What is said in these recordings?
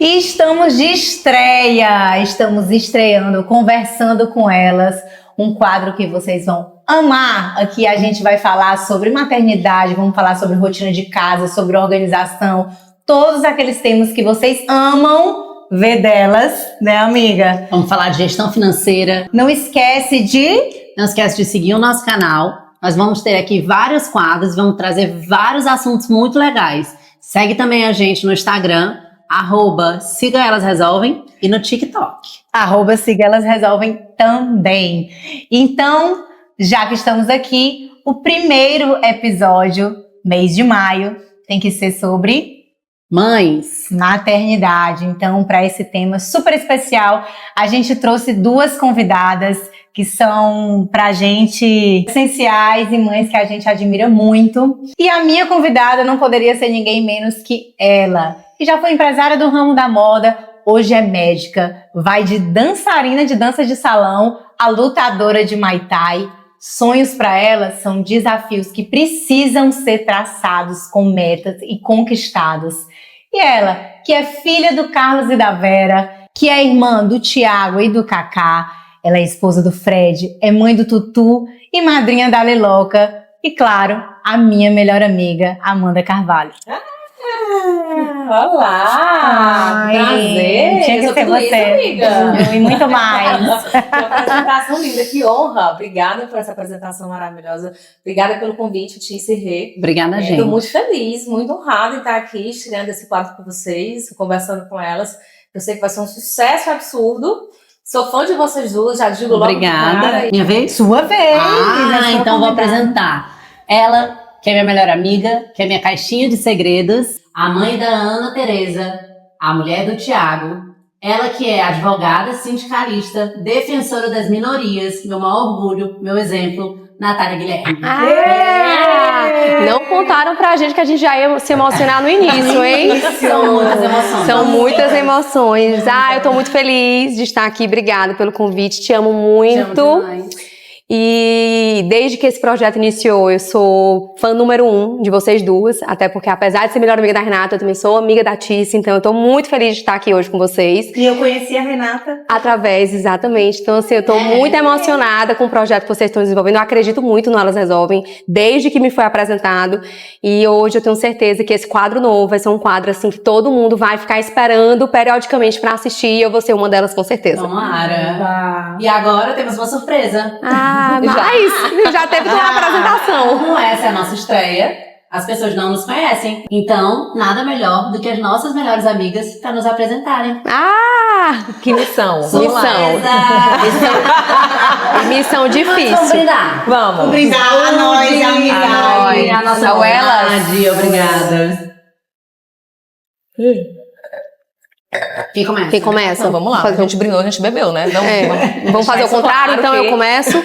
E estamos de estreia, estamos estreando, conversando com elas, um quadro que vocês vão amar. Aqui a gente vai falar sobre maternidade, vamos falar sobre rotina de casa, sobre organização, todos aqueles temas que vocês amam ver delas, né, amiga? Vamos falar de gestão financeira. Não esquece de seguir o nosso canal. Nós vamos ter aqui vários quadros, vamos trazer vários assuntos muito legais. Segue também a gente no Instagram, @Siga Elas Resolvem, e no TikTok. @Siga Elas Resolvem também. Então, já que estamos aqui, o primeiro episódio, mês de maio, tem que ser sobre mães, maternidade. Então, para esse tema super especial, a gente trouxe duas convidadas que são pra gente essenciais e mães que a gente admira muito. E a minha convidada não poderia ser ninguém menos que ela, que já foi empresária do ramo da moda, hoje é médica, vai de dançarina de dança de salão a lutadora de Muay Thai. Sonhos para ela são desafios que precisam ser traçados com metas e conquistados. E ela, que é filha do Carlos e da Vera, que é irmã do Tiago e do Cacá, ela é esposa do Fred, é mãe do Tutu e madrinha da Leloca. E claro, a minha melhor amiga, Amanda Carvalho. Olá! Prazer! Tinha que ser você, amiga. E muito mais. Que apresentação linda, que honra! Obrigada por essa apresentação maravilhosa. Obrigada pelo convite, Tice e Rê. Obrigada, gente. Estou muito feliz, muito honrada em estar aqui, estreando esse quadro com vocês, conversando com elas. Eu sei que vai ser um sucesso absurdo. Sou fã de vocês duas, já digo logo. Obrigada. Minha vez? Sua vez! Então vou apresentar ela, que é minha melhor amiga, que é minha caixinha de segredos, a mãe da Ana Tereza, a mulher do Tiago, ela que é advogada, sindicalista, defensora das minorias, meu maior orgulho, meu exemplo, Natália Guilherme. Não contaram pra gente que a gente já ia se emocionar no início, hein? São muitas emoções. São muitas emoções. Eu tô muito feliz de estar aqui. Obrigada pelo convite. Te amo muito. Te amo demais. E desde que esse projeto iniciou, eu sou fã número 1 de vocês duas, até porque apesar de ser melhor amiga da Renata, eu também sou amiga da Tice, então eu tô muito feliz de estar aqui hoje com vocês. E eu conheci a Renata Exatamente. Então assim, eu tô muito emocionada com o projeto que vocês estão desenvolvendo, eu acredito muito no Elas Resolvem, desde que me foi apresentado, e hoje eu tenho certeza que esse quadro novo vai ser um quadro assim que todo mundo vai ficar esperando periodicamente pra assistir, e eu vou ser uma delas com certeza. Tomara. E agora temos uma surpresa. Mas já teve uma apresentação. Como essa é a nossa estreia, as pessoas não nos conhecem. Então, nada melhor do que as nossas melhores amigas para nos apresentarem. Que missão. Missão difícil. Vamos brindar. Vamos. brindar a nós, a amizade. A nossa amizade. Obrigada. Quem começa? Então, vamos lá. A gente brindou, a gente bebeu, né? Vamos fazer o contrário, então eu começo.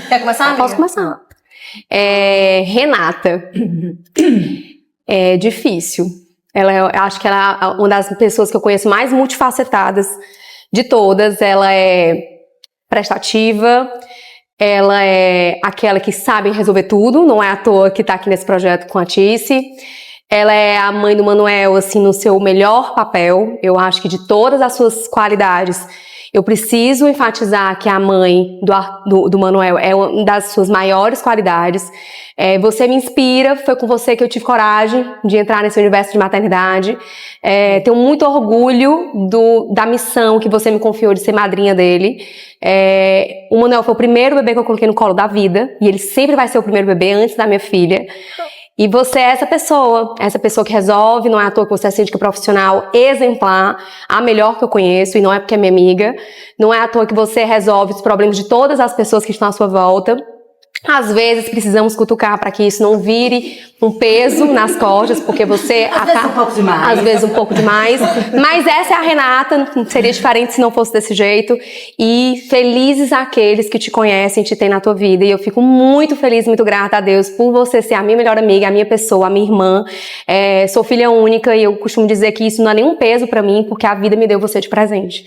Quer começar, amiga? Posso começar. Renata. É difícil. Eu acho que ela é uma das pessoas que eu conheço mais multifacetadas de todas. Ela é prestativa, ela é aquela que sabe resolver tudo, não é à toa que tá aqui nesse projeto com a Tice. Ela é a mãe do Manuel, assim, no seu melhor papel. Eu acho que de todas as suas qualidades, eu preciso enfatizar que a mãe do Manuel é uma das suas maiores qualidades. Você me inspira, foi com você que eu tive coragem de entrar nesse universo de maternidade. Tenho muito orgulho da missão que você me confiou de ser madrinha dele. O Manuel foi o primeiro bebê que eu coloquei no colo da vida, e ele sempre vai ser o primeiro bebê antes da minha filha. E você é essa pessoa que resolve, não é à toa que você é síndica profissional exemplar, a melhor que eu conheço, e não é porque é minha amiga, não é à toa que você resolve os problemas de todas as pessoas que estão à sua volta. Às vezes precisamos cutucar para que isso não vire um peso nas costas, porque você às vezes um pouco demais. Às vezes um pouco demais. Mas essa é a Renata, seria diferente se não fosse desse jeito. E felizes aqueles que te conhecem, te têm na tua vida. E eu fico muito feliz, muito grata a Deus por você ser a minha melhor amiga, a minha pessoa, a minha irmã. Sou filha única e eu costumo dizer que isso não é nenhum peso para mim, porque a vida me deu você de presente.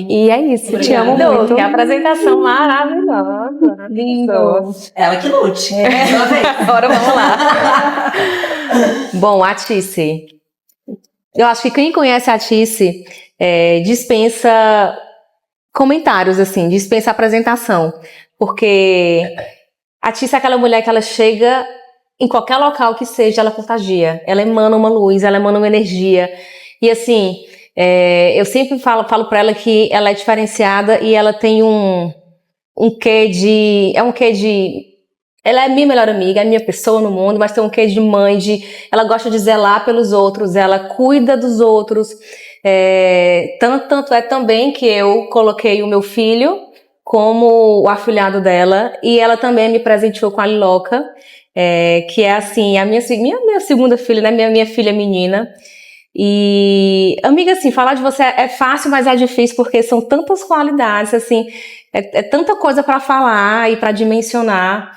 E é isso, Obrigada. Te amo muito. Que apresentação maravilhosa. Lindo. Ela que lute. Agora vamos lá. Bom, a Tice, Eu acho que quem conhece a Tice dispensa comentários, assim, dispensa apresentação. Porque a Tice é aquela mulher que ela chega em qualquer local que seja, ela contagia. Ela emana uma luz, ela emana uma energia. E assim, eu sempre falo pra ela que ela é diferenciada e ela tem um quê de... Ela é minha melhor amiga, é minha pessoa no mundo, mas tem um quê de mãe, ela gosta de zelar pelos outros, ela cuida dos outros. Tanto é também que eu coloquei o meu filho como o afilhado dela, e ela também me presenteou com a Liloca, que é assim, a minha segunda filha, né? Minha filha menina. E, amiga, assim, falar de você é fácil, mas é difícil, porque são tantas qualidades, assim, é tanta coisa pra falar e pra dimensionar.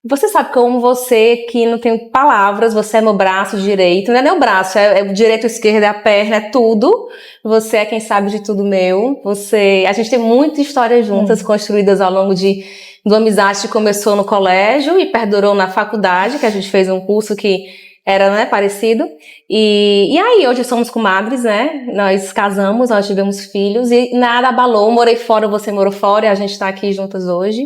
Você sabe como você, que não tem palavras, você é meu braço direito, não é nem o braço, é o direito, o esquerdo, é a perna, é tudo. Você é quem sabe de tudo meu. A gente tem muitas histórias juntas, construídas ao longo de uma amizade que começou no colégio e perdurou na faculdade, que a gente fez um curso que era, né, parecido. E aí, hoje somos comadres, né? Nós casamos, nós tivemos filhos e nada abalou. Morei fora, você morou fora e a gente tá aqui juntas hoje.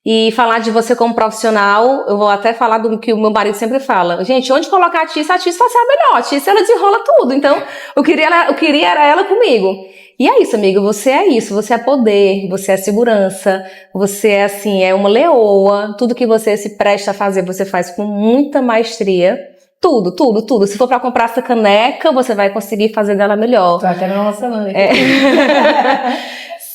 E falar de você como profissional, eu vou até falar do que o meu marido sempre fala. Gente, onde colocar a Tice vai ser a melhor. A Tice, ela desenrola tudo. Então, eu queria era ela comigo. E é isso, amiga, você é isso. Você é poder, você é segurança, você é assim, é uma leoa. Tudo que você se presta a fazer, você faz com muita maestria. Tudo, tudo, tudo. Se for pra comprar essa caneca, você vai conseguir fazer dela melhor. Tô até me emocionando.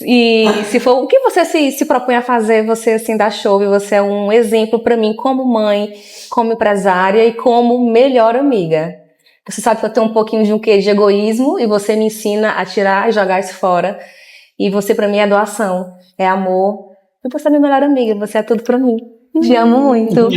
E se for o que você se propõe a fazer, você assim dá show, e você é um exemplo pra mim como mãe, como empresária e como melhor amiga. Você sabe que eu tenho um pouquinho de quê? De egoísmo, e você me ensina a tirar e jogar isso fora. E você pra mim é doação, é amor. E você é minha melhor amiga, você é tudo pra mim. Te amo muito.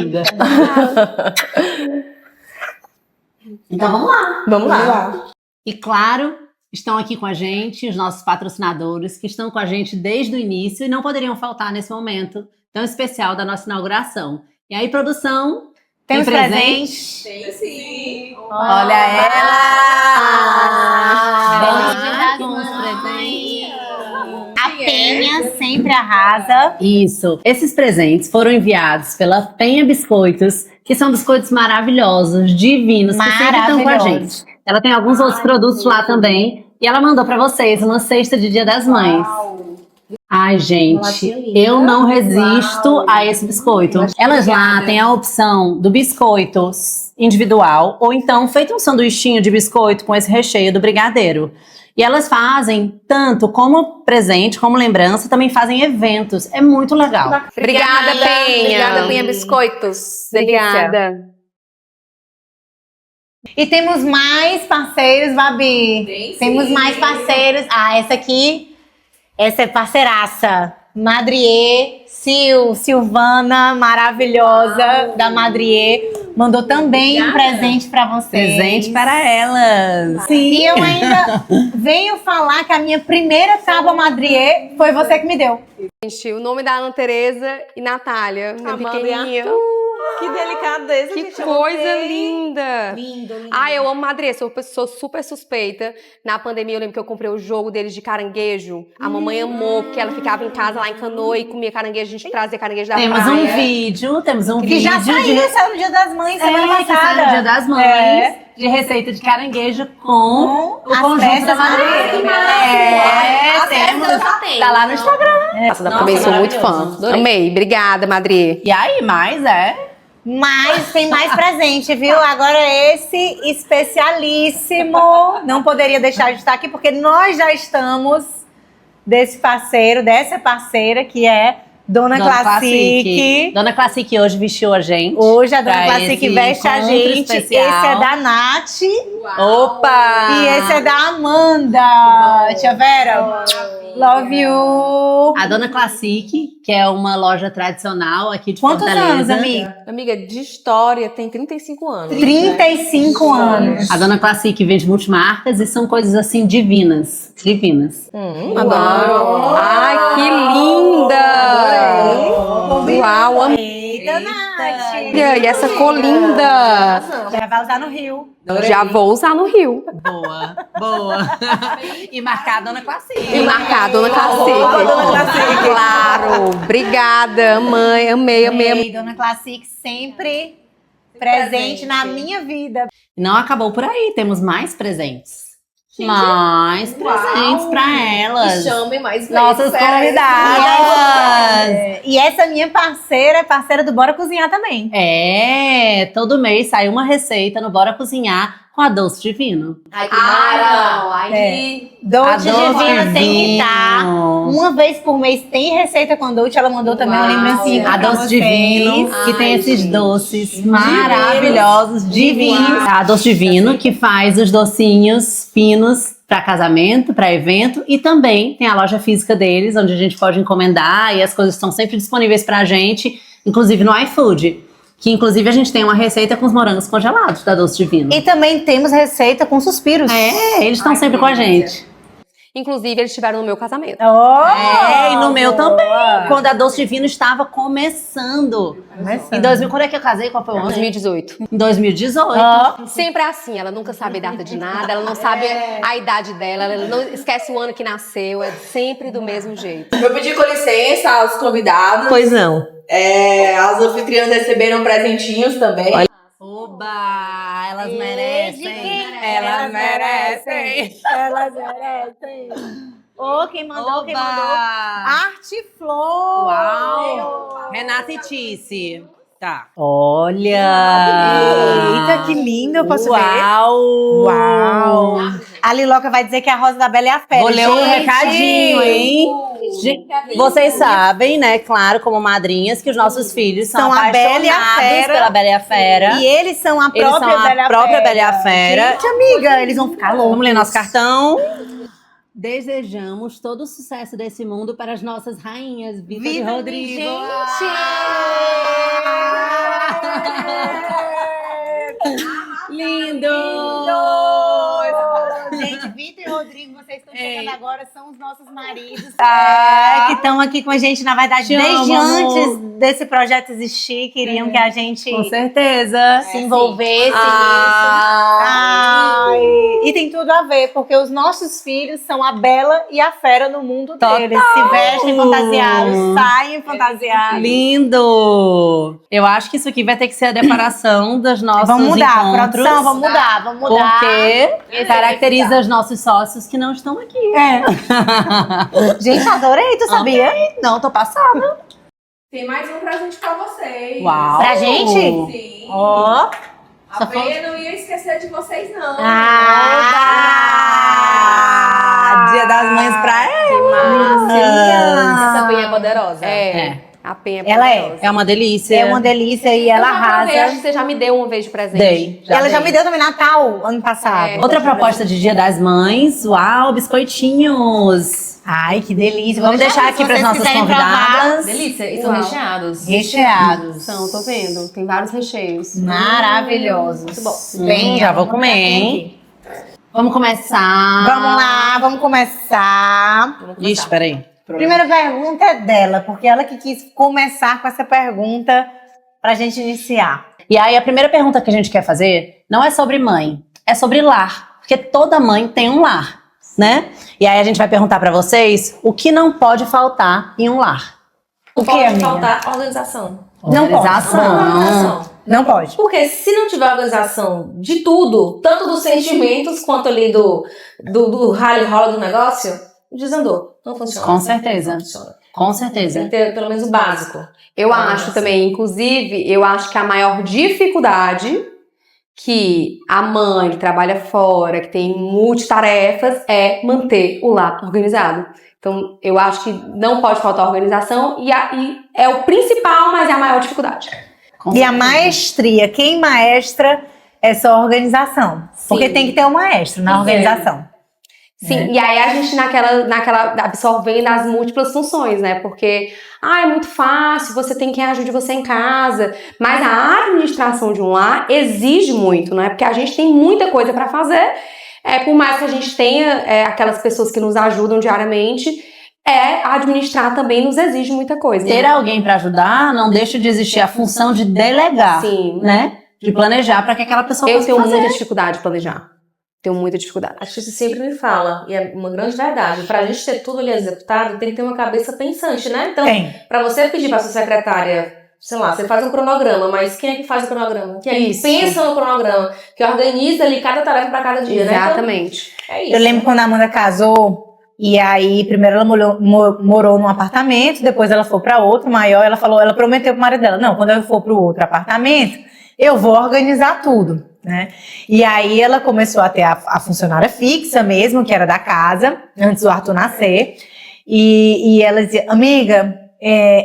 Então vamos lá. Vamos lá. E claro, estão aqui com a gente os nossos patrocinadores, que estão com a gente desde o início e não poderiam faltar nesse momento tão especial da nossa inauguração. E aí, produção, Temos tem presente? Tem sim. Olha ela! Com os presentes. A Penha sempre arrasa. Isso. Esses presentes foram enviados pela Penha Biscoitos, que são biscoitos maravilhosos, divinos, que sempre estão com a gente. Ela tem alguns outros produtos lá também. E ela mandou pra vocês uma cesta de Dia das Mães. Ai, gente, eu não resisto a esse biscoito. Elas lá têm a opção do biscoito individual, ou então feito um sanduichinho de biscoito com esse recheio do brigadeiro. E elas fazem tanto como presente, como lembrança, também fazem eventos. É muito legal. Obrigada, Penha. Obrigada, Penha Biscoitos. Obrigada. E temos mais parceiros, Babi. Temos mais parceiros. Essa é parceiraça. Madrier, Silvana, maravilhosa, da Madrier. Mandou também um presente pra vocês. Presente para elas. Sim. E eu ainda venho falar que a minha primeira tábua Madrier foi você que me deu. Gente, o nome da Ana Tereza e Natália. Minha pequenininha. Que delicadeza. Que coisa linda! Lindo, lindo. Eu amo Madrier, sou super suspeita. Na pandemia eu lembro que eu comprei o jogo deles de caranguejo. A mamãe amou, porque ela ficava em casa lá em Canoa e comia caranguejo, a gente trazia caranguejo da Temos praia. um vídeo Que já saiu, saiu no Dia das Mães, semana que saiu passada. no Dia das Mães, de receita de caranguejo com o conjunto da Madrier. Temos. Tá lá no Instagram. Também sou muito fã. Adorei. Amei, obrigada, Madrier. E aí, mais Mas tem mais presente, viu? Agora esse especialíssimo. Não poderia deixar de estar aqui, porque nós já estamos dessa parceira, que é Dona Classic. Dona Classic hoje vestiu a gente. Hoje a Dona pra Classic esse veste a encontro gente. especial. Esse é da Nath. Opa! E esse é da Amanda. Tia Vera. Love you. A Dona Classic, que é uma loja tradicional aqui de Quantos Fortaleza. anos, amiga? Amiga, de história, tem 35 anos. 35 anos. A Dona Classic vende multimarcas e são coisas assim divinas. Divinas. Adoro. Ai, que linda! Uau, amei. Eita, Nath! E essa cor linda! Já vai usar no Rio. Já vou usar no Rio. Boa, boa. E marcar a Dona Classique. E marcar a Dona Classique. Claro. Obrigada, mãe. Amei. Ei, Dona Classique sempre presente na minha vida. Não acabou por aí, temos mais presentes. Mais presentes pra elas. Chame mais vezes. Nossas convidadas. E essa minha parceira é parceira do Bora Cozinhar também. É, todo mês sai uma receita no Bora Cozinhar com a Doce Divino. Ai, que Não. mara. Aí... Dolce Doce Divino tem que estar. Divino. Uma vez por mês tem receita com a Dolce. Ela mandou também uma Uau. lembrancinha A pra Doce vocês. Divino, que tem Ai, esses gente. doces maravilhosos, divinos. A Doce Divino, que faz os docinhos finos para casamento, para evento, e também tem a loja física deles, onde a gente pode encomendar e as coisas estão sempre disponíveis pra gente, inclusive no iFood. Que inclusive a gente tem uma receita com os morangos congelados da Doce Divino. E também temos receita com suspiros. É, eles estão Ai, sempre que com a delícia. gente. Inclusive, eles estiveram no meu casamento. É, e no meu boa. também. Quando a Doce Divino estava começando. Em 2000, quando é que eu casei? Qual foi o ano? 2018. Em 2018. Sempre é assim, ela nunca sabe data de nada, ela não sabe a idade dela, ela não esquece o ano que nasceu, é sempre do mesmo jeito. Eu pedi com licença aos convidados. Pois não. As anfitriãs receberam presentinhos também. Oba! Elas De merecem. quem? Elas merecem. Elas merecem. Quem mandou? Quem mandou? Oba! Arte Flor. Uau! Renata e Tice. Tá. Olha! Eita, que lindo, eu posso ver? Uau! Uau! A Liloca vai dizer que a Rosa da Bela é a fera. Vou ler um Gente! recadinho, hein? Vocês sabem, né, claro, como madrinhas, que os nossos filhos são São a Bela e a apaixonados Fera. pela Bela e a Fera. E eles são a Eles própria são a Bela própria Bela e a Fera. Gente, amiga, eles vão ficar loucos. Vamos ler nosso cartão. Desejamos todo o sucesso desse mundo para as nossas rainhas, Vitor e Vitor, Rodrigo. Lindo! Gente, Vitor e Rodrigo, vocês estão chegando agora, são os nossos maridos. Que estão aqui com a gente, na verdade, Te desde amo, antes desse projeto existir, queriam que a gente Com certeza. se envolvesse nisso. Ah, Ai, e tem tudo a ver, porque os nossos filhos são a Bela e a Fera no mundo deles. Se vestem fantasiados, saem fantasiados. lindo! Eu acho que isso aqui vai ter que ser a decoração dos nossos Vamos mudar, encontros. produção, vamos mudar. Porque caracteriza os nossos sócios que não estão aqui. Gente, adorei, tu sabia? Não, tô passada. Tem mais um presente pra vocês. Uau! Pra gente? Sim. Ó. A Bea não ia esquecer de vocês, não. Dia das Mães pra Essa penha é poderosa. É. A penha Ela é. poderosa. É uma delícia. É uma delícia e ela Eu já provei, acho arrasa. que você já me deu uma vez de presente. Dei. Ela já me deu também Natal, ano passado. É. Outra proposta de Dia das Mães. Uau, biscoitinhos. Ai, que delícia. Vamos deixar se aqui para as vocês nossas quiserem convidadas. Delícia. E são Uau. recheados. Recheados. São, tô vendo. Tem vários recheios. Maravilhosos. Muito bom. Bem, já vou comer, hein? Vamos começar. Vamos lá, vamos começar. Ixi, peraí. Primeira pergunta é dela, porque ela que quis começar com essa pergunta pra gente iniciar. E aí, a primeira pergunta que a gente quer fazer não é sobre mãe, é sobre lar. Porque toda mãe tem um lar, né? E aí a gente vai perguntar pra vocês o que não pode faltar em um lar. O que, Pode amiga? faltar organização. Não pode. Organização. Não pode. Porque se não tiver organização de tudo, tanto dos sentimentos quanto ali do rally rola do negócio, desandou. Não funciona. Com certeza. Não funciona. Com Tem certeza. que ter pelo menos o básico. Eu acho também, inclusive, eu acho que a maior dificuldade que a mãe que trabalha fora, que tem multitarefas, é manter o lar organizado. Então, eu acho que não pode faltar organização e é o principal, mas é a maior dificuldade. Com E a certeza. maestria, quem maestra essa organização. Porque tem que ter um maestro na organização. Sim, e aí a gente naquela absorvendo as múltiplas funções, né? Porque, é muito fácil, você tem quem ajude você em casa, mas a administração de um lar exige muito, né? Porque a gente tem muita coisa para fazer, por mais que a gente tenha aquelas pessoas que nos ajudam diariamente, administrar também nos exige muita coisa. Ter alguém para ajudar não deixa de existir a função de delegar, Sim. né? De planejar para que aquela pessoa Eu possa tenho fazer. muita dificuldade de planejar. Tenho muita dificuldade. A Titi sempre me fala, e é uma grande verdade, pra gente ter tudo ali executado, tem que ter uma cabeça pensante, né? Então, Tem. pra você pedir pra sua secretária, sei lá, você faz um cronograma, mas quem é que faz o cronograma? Quem é que Isso. pensa no cronograma? Que organiza ali cada tarefa pra cada dia, né? Exatamente. Então, é isso. Eu lembro quando a Amanda casou, e aí primeiro ela morou num apartamento, depois ela foi pra outro maior, ela prometeu pro marido dela, não, quando eu for pro outro apartamento, eu vou organizar tudo, né? E aí ela começou a ter a funcionária fixa mesmo, que era da casa, antes do Arthur nascer, e ela dizia, amiga,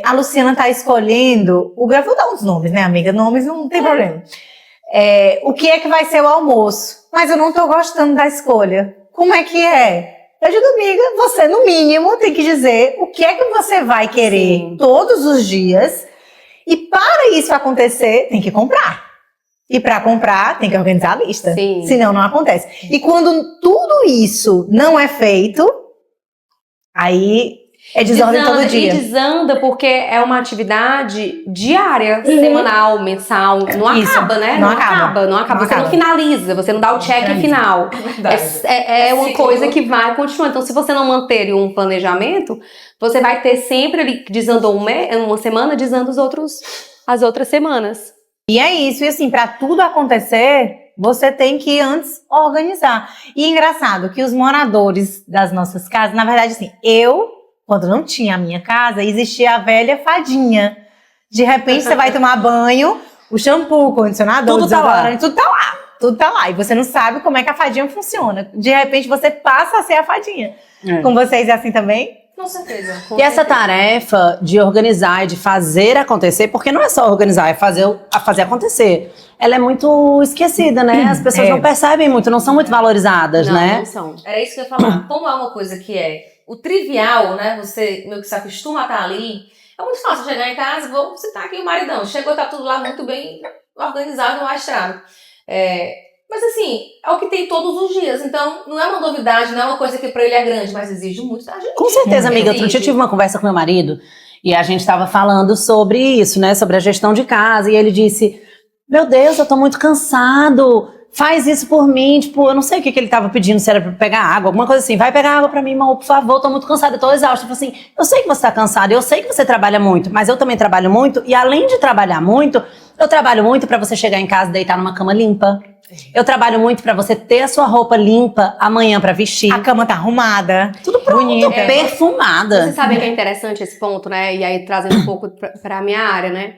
a Luciana tá escolhendo, vou dar uns nomes, né, amiga? Nomes não tem problema. O que é que vai ser o almoço? Mas eu não tô gostando da escolha. Como é que é? Eu digo, amiga, você no mínimo tem que dizer o que é que você vai querer Sim. todos os dias, e para isso acontecer, tem que comprar. E para comprar, tem que organizar a lista. Sim. Senão não acontece. E quando tudo isso não é feito, aí é desordem todo dia. E desanda porque é uma atividade diária, semanal, mensal. Não Isso, acaba, né? não acaba. Não acaba. Você não finaliza, você não dá o check final. É uma coisa que vai continuar. Então, se você não manter um planejamento, você vai ter sempre ali, desandou uma semana, desanda as outras semanas. E é isso, e assim, para tudo acontecer, você tem que antes organizar. E é engraçado que os moradores das nossas casas, na verdade, assim, quando não tinha a minha casa, existia a velha fadinha. De repente, você vai tomar banho, o shampoo, o condicionador, Tudo tá lá. desodorante, tudo tá lá. Tudo tá lá. E você não sabe como é que a fadinha funciona. De repente, você passa a ser a fadinha. Com vocês é assim também? Com certeza. E essa tarefa de organizar e de fazer acontecer, porque não é só organizar, é fazer acontecer. Ela é muito esquecida, né? As pessoas não percebem muito, não são muito valorizadas, né? Não são. Era isso que eu ia falar. Como é uma coisa que é o trivial, né? Você meio que se acostuma a estar ali. É muito fácil chegar em casa, vou citar aqui o maridão. Chegou, tá tudo lá muito bem organizado, mostrado. Mas assim, é o que tem todos os dias. Então, não é uma novidade, não é uma coisa que pra ele é grande, mas exige muito da gente. Com certeza, amiga. Outro dia eu Exige. tive uma conversa com meu marido e a gente estava falando sobre isso, né? Sobre a gestão de casa. E ele disse, meu Deus, eu tô muito cansado. Faz isso por mim. Tipo, eu não sei o que ele tava pedindo, se era pra pegar água, alguma coisa assim. Vai pegar água pra mim, irmão, por favor. Tô muito cansada, eu tô exausta. Eu falei assim, eu sei que você tá cansada, eu sei que você trabalha muito, mas eu também trabalho muito. E além de trabalhar muito, eu trabalho muito pra você chegar em casa e deitar numa cama limpa. Eu trabalho muito pra você ter a sua roupa limpa amanhã pra vestir. A cama tá arrumada. Tudo pronto, bonito. perfumada. Você sabe que é interessante esse ponto, né? E aí trazendo um pouco para a minha área, né?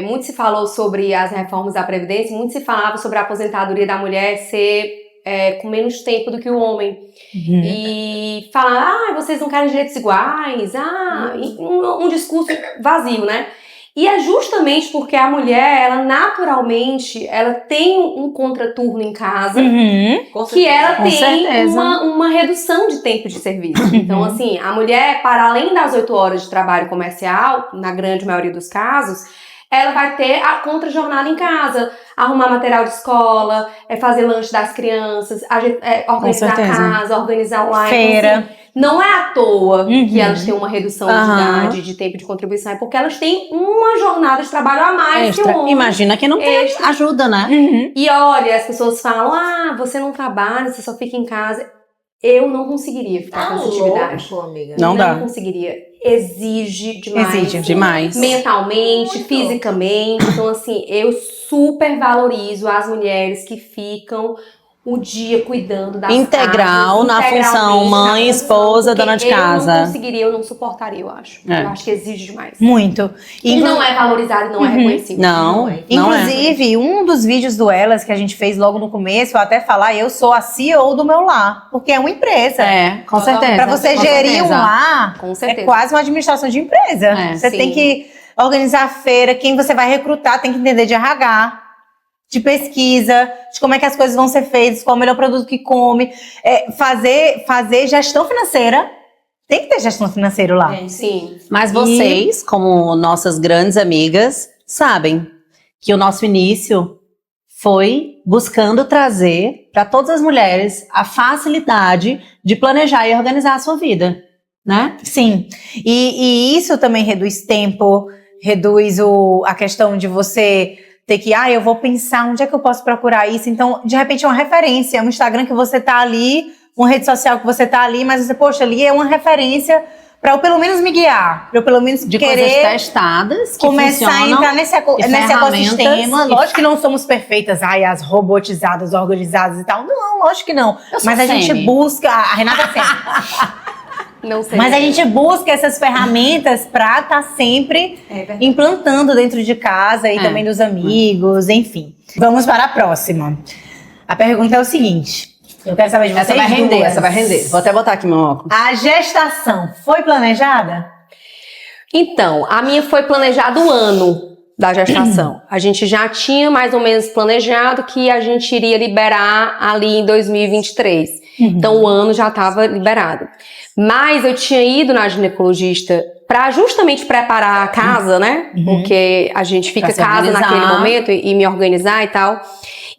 Muito se falou sobre as reformas da Previdência, muito se falava sobre a aposentadoria da mulher ser com menos tempo do que o homem. E falar, vocês não querem direitos iguais, e um discurso vazio, né? E é justamente porque a mulher, ela naturalmente, ela tem um contraturno em casa, que ela Com tem certeza. uma redução de tempo de serviço. Então, assim, a mulher, para além das 8 horas de trabalho comercial, na grande maioria dos casos, ela vai ter a contra-jornada em casa, arrumar material de escola, fazer lanche das crianças, organizar a casa, organizar online. Feira. Então, assim, não é à toa que elas têm uma redução de idade, de tempo de contribuição, é porque elas têm uma jornada de trabalho a mais que o Extra. homem. Imagina que não tem Extra. ajuda, né? E olha, as pessoas falam, você não trabalha, você só fica em casa. Eu não conseguiria ficar com essa atividade. amiga. Não dá. conseguiria. Exige demais. Exige demais. Mentalmente, fisicamente. Então, assim, eu super valorizo as mulheres que ficam o dia cuidando das Integral, casas, na função integralmente, mãe, na esposa, porque dona de Eu casa. não conseguiria, eu não suportaria, eu acho. Eu acho que exige demais. Muito. E não é valorizado, não é reconhecido. Não, Inclusive, um dos vídeos do Elas que a gente fez logo no começo, eu até falar, eu sou a CEO do meu lar, porque é uma empresa. Com certeza. Para você com gerir certeza. um lar, Com certeza. é quase uma administração de empresa. Você sim. tem que organizar a feira, quem você vai recrutar tem que entender de RH, de pesquisa, de como é que as coisas vão ser feitas, qual é o melhor produto que come, fazer gestão financeira. Tem que ter gestão financeira lá. Sim. Mas vocês, como nossas grandes amigas, sabem que o nosso início foi buscando trazer para todas as mulheres a facilidade de planejar e organizar a sua vida. né? Sim. E isso também reduz tempo, reduz a questão de você ter que, eu vou pensar onde é que eu posso procurar isso. Então, de repente é uma referência, é um Instagram que você tá ali, uma rede social que você tá ali, mas você, poxa, ali é uma referência para eu pelo menos me guiar, para eu pelo menos De querer coisas testadas que começar a funcionam, entrar nesse ecossistema. e- Lógico que não somos perfeitas, as robotizadas, organizadas e tal. Não, lógico que não. Eu sou Mas a gente semi. busca, a Renata é semi. Não sei. Mas a gente busca essas ferramentas para estar sempre implantando dentro de casa e também dos amigos, enfim. Vamos para a próxima. A pergunta é o seguinte. Eu quero saber de vocês Essa vai render. Vou até botar aqui meu óculos. A gestação foi planejada? Então, a minha foi planejado o ano da gestação. A gente já tinha mais ou menos planejado que a gente iria liberar ali em 2023. Então, o ano já estava liberado. Mas eu tinha ido na ginecologista para justamente preparar a casa, né? Porque a gente fica Pra se casa organizar. naquele momento e me organizar e tal.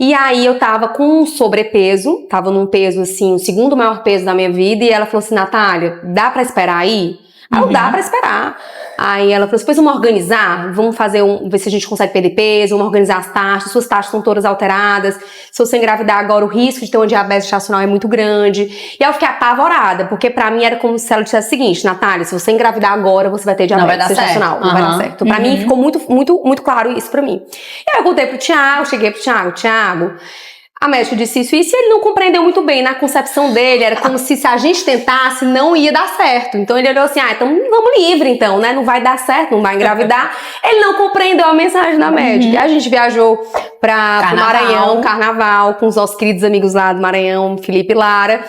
E aí eu tava com um sobrepeso, tava num peso assim, o segundo maior peso da minha vida, e ela falou assim, Natália, dá pra esperar aí? Aí eu, dá pra esperar. Aí ela falou assim, depois vamos organizar, vamos fazer ver se a gente consegue perder peso, vamos organizar as taxas, suas taxas estão todas alteradas, se você engravidar agora o risco de ter uma diabetes gestacional é muito grande. E aí eu fiquei apavorada, porque pra mim era como se ela dissesse o seguinte, Natália, se você engravidar agora, você vai ter Não vai diabetes dar gestacional, certo. não vai dar Aham. certo. Então pra mim ficou muito claro isso pra mim. E aí eu contei pro Thiago, cheguei pro Thiago, a médica disse isso e ele não compreendeu muito bem. Na concepção dele, era como se a gente tentasse, não ia dar certo. Então ele olhou assim, então vamos livre então, né? Não vai dar certo, não vai engravidar. Ele não compreendeu a mensagem da médica. A gente viajou pro Maranhão, Carnaval, com os nossos queridos amigos lá do Maranhão, Felipe e Lara.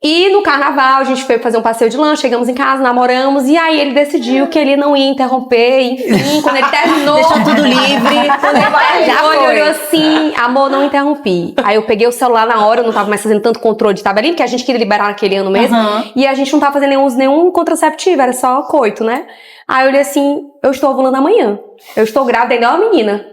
E no Carnaval, a gente foi fazer um passeio de lanche, chegamos em casa, namoramos, e aí ele decidiu que ele não ia interromper, enfim, quando ele terminou... Deixou tudo livre. Ele olhou assim, amor, não interrompi. Aí eu peguei o celular na hora, eu não tava mais fazendo tanto controle de tabelinha, porque a gente queria liberar naquele ano mesmo, e a gente não tava fazendo nenhum contraceptivo, era só coito, né? Aí eu olhei assim, eu estou ovulando amanhã, eu estou grávida, ainda é uma menina.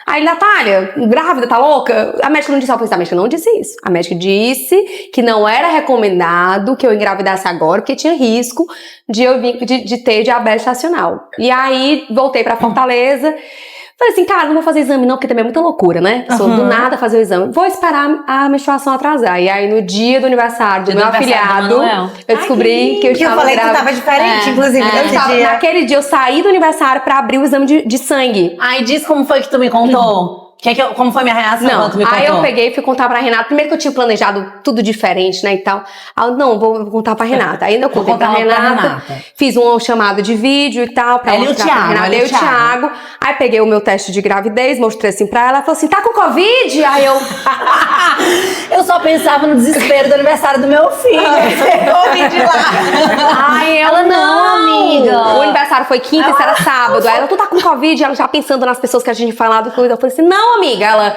Aí, Natália, grávida, tá louca? A médica não disse, a médica não disse isso. A médica disse que não era recomendado que eu engravidasse agora, porque tinha risco de ter diabetes gestacional. E aí, voltei pra Fortaleza. Falei assim, cara, não vou fazer exame não, porque também é muita loucura, né? Pessoa do nada fazer o exame. Vou esperar a menstruação atrasar. E aí, no dia do aniversário do meu afilhado, eu descobri que eu estava falei grávida. que tava diferente, inclusive, nesse dia. Naquele dia, eu saí do aniversário pra abrir o exame de sangue. Aí diz como foi que tu me contou. Como foi minha reação quando tu me contou? Aí eu peguei e fui contar pra Renata. Primeiro que eu tinha planejado tudo diferente, né, e tal. Aí eu, não, vou contar pra Renata. Aí eu contei pra Renata, fiz uma chamada de vídeo e tal, pra mostrar pra Renata. Eu e o Thiago. Aí peguei o meu teste de gravidez, mostrei assim pra ela. Ela falou assim, tá com Covid? Aí eu... Eu só pensava no desespero do aniversário do meu filho. Covid lá. Aí ela, não, amiga. O aniversário foi quinta, isso era sábado. Aí ela, tu tá com Covid? Ela já pensando nas pessoas que a gente falava. Eu falei assim, não, amiga. Ela,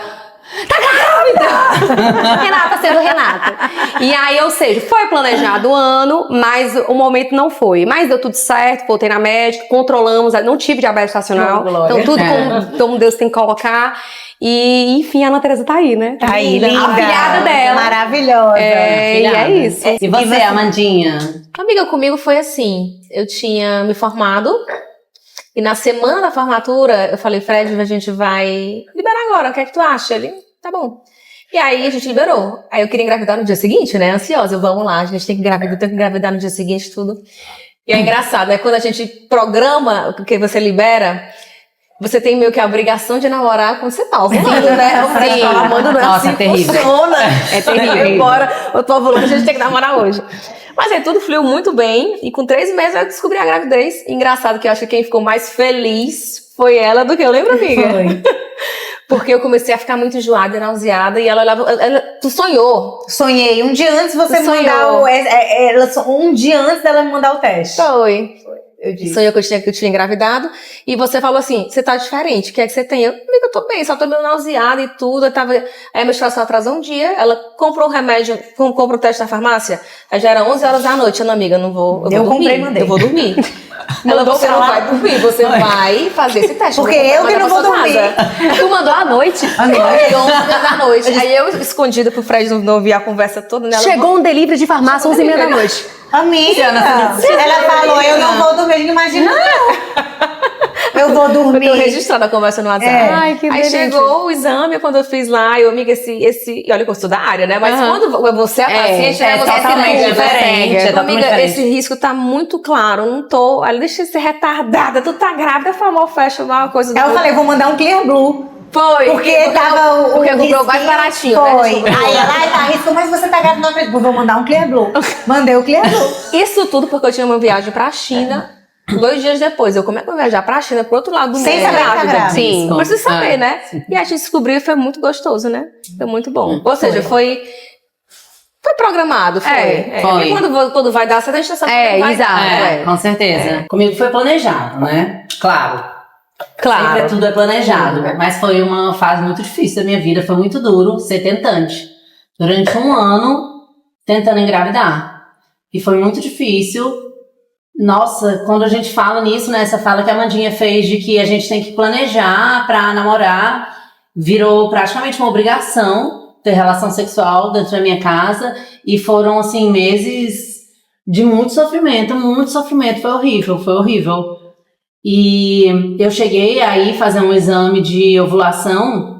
tá grávida! Renata sendo Renata. E aí, ou seja, foi planejado o ano, mas o momento não foi. Mas deu tudo certo, voltei na médica, controlamos, não tive diabetes gestacional. Então tudo como Deus tem que colocar. E, enfim, a Ana Teresa tá aí, né? Tá aí, linda. A filhada dela. Maravilhosa. E é isso. E você, Amandinha? Amiga, comigo foi assim. Eu tinha me formado e na semana da formatura eu falei, Fred, a gente vai liberar agora, o que é que tu acha? Ele, tá bom. E aí a gente liberou. Aí eu queria engravidar no dia seguinte, né? Ansiosa, vamos lá, a gente tem que engravidar no dia seguinte, tudo. E é engraçado, né? Quando a gente programa o que você libera, você tem meio que a obrigação de namorar quando você tá ovulando, né? O Fred fala, Amanda, não é Nossa, assim é terrível. funciona. É terrível. Agora eu tô ovulando, a gente tem que namorar hoje. Mas aí tudo fluiu muito bem, e com 3 meses eu descobri a gravidez. Engraçado que eu acho que quem ficou mais feliz foi ela do que eu, lembro, amiga? Foi. Porque eu comecei a ficar muito enjoada e nauseada, e ela olhava, tu sonhou? Sonhei. Um dia antes você Tu mandar sonhou. um dia antes dela me mandar o teste. Foi. Eu disse. Sonhou que eu tinha engravidado, e você falou assim, você tá diferente, o que é que você tem? Eu tô bem, só tô meio nauseada e tudo. Aí a menstruação atrasou um dia, ela comprou um remédio, comprou o teste na farmácia, aí já era 11 horas da noite, eu não, amiga, eu vou Eu dormir, comprei e mandei. eu vou dormir. Ela, você não vai dormir, você vai fazer esse teste. Porque eu que não vou dormir. Tu mandou à noite? À noite, 11h da noite. Aí eu, escondida pro Fred não ouvir a conversa toda, né? Chegou um delivery de farmácia 11h30 da noite. Amiga, ela falou, eu não vou dormir. Imagina, não. Eu vou dormir. Eu tô registrando a conversa no WhatsApp. Ai, que Aí delícia. chegou o exame, quando eu fiz lá, eu, amiga, e olha que eu sou da área, né? Mas quando você é paciente, né? Você totalmente tudo, diferente. né? É totalmente Amiga, diferente. esse risco tá muito claro, não tô. Olha, deixa eu ser retardada, tu tá grávida, famoso fashion, uma coisa do. Aí eu falei, vou mandar um Clear Blue. Foi. Porque tava Porque o comprou mais baratinho, foi. né? Aí ela, ai, tá risco, mas você tá grávida, não acredito. Vou mandar um Clear Blue. Mandei o Clear Blue. Isso tudo porque eu tinha uma viagem pra China 2 dias depois. Eu, como é que eu vou viajar pra China, pro outro lado do mundo? Sem saber que tá grávida. Sim, Sim. precisa saber, Ah, né? E a gente descobriu e foi muito gostoso, né? Foi muito bom. Ou seja, foi programado, foi. Foi. E quando vai dar certo, a gente já sabe que vai exato. dar. Com certeza. Comigo foi planejado, né? Claro. Sempre tudo é planejado. Mas foi uma fase muito difícil da minha vida. Foi muito duro ser tentante. Durante 1 ano, tentando engravidar. E foi muito difícil. Nossa, quando a gente fala nisso, né? Essa fala que a Amandinha fez de que a gente tem que planejar pra namorar, virou praticamente uma obrigação ter relação sexual dentro da minha casa. E foram, assim, meses de muito sofrimento. Foi horrível, foi horrível. E eu cheguei aí fazer um exame de ovulação,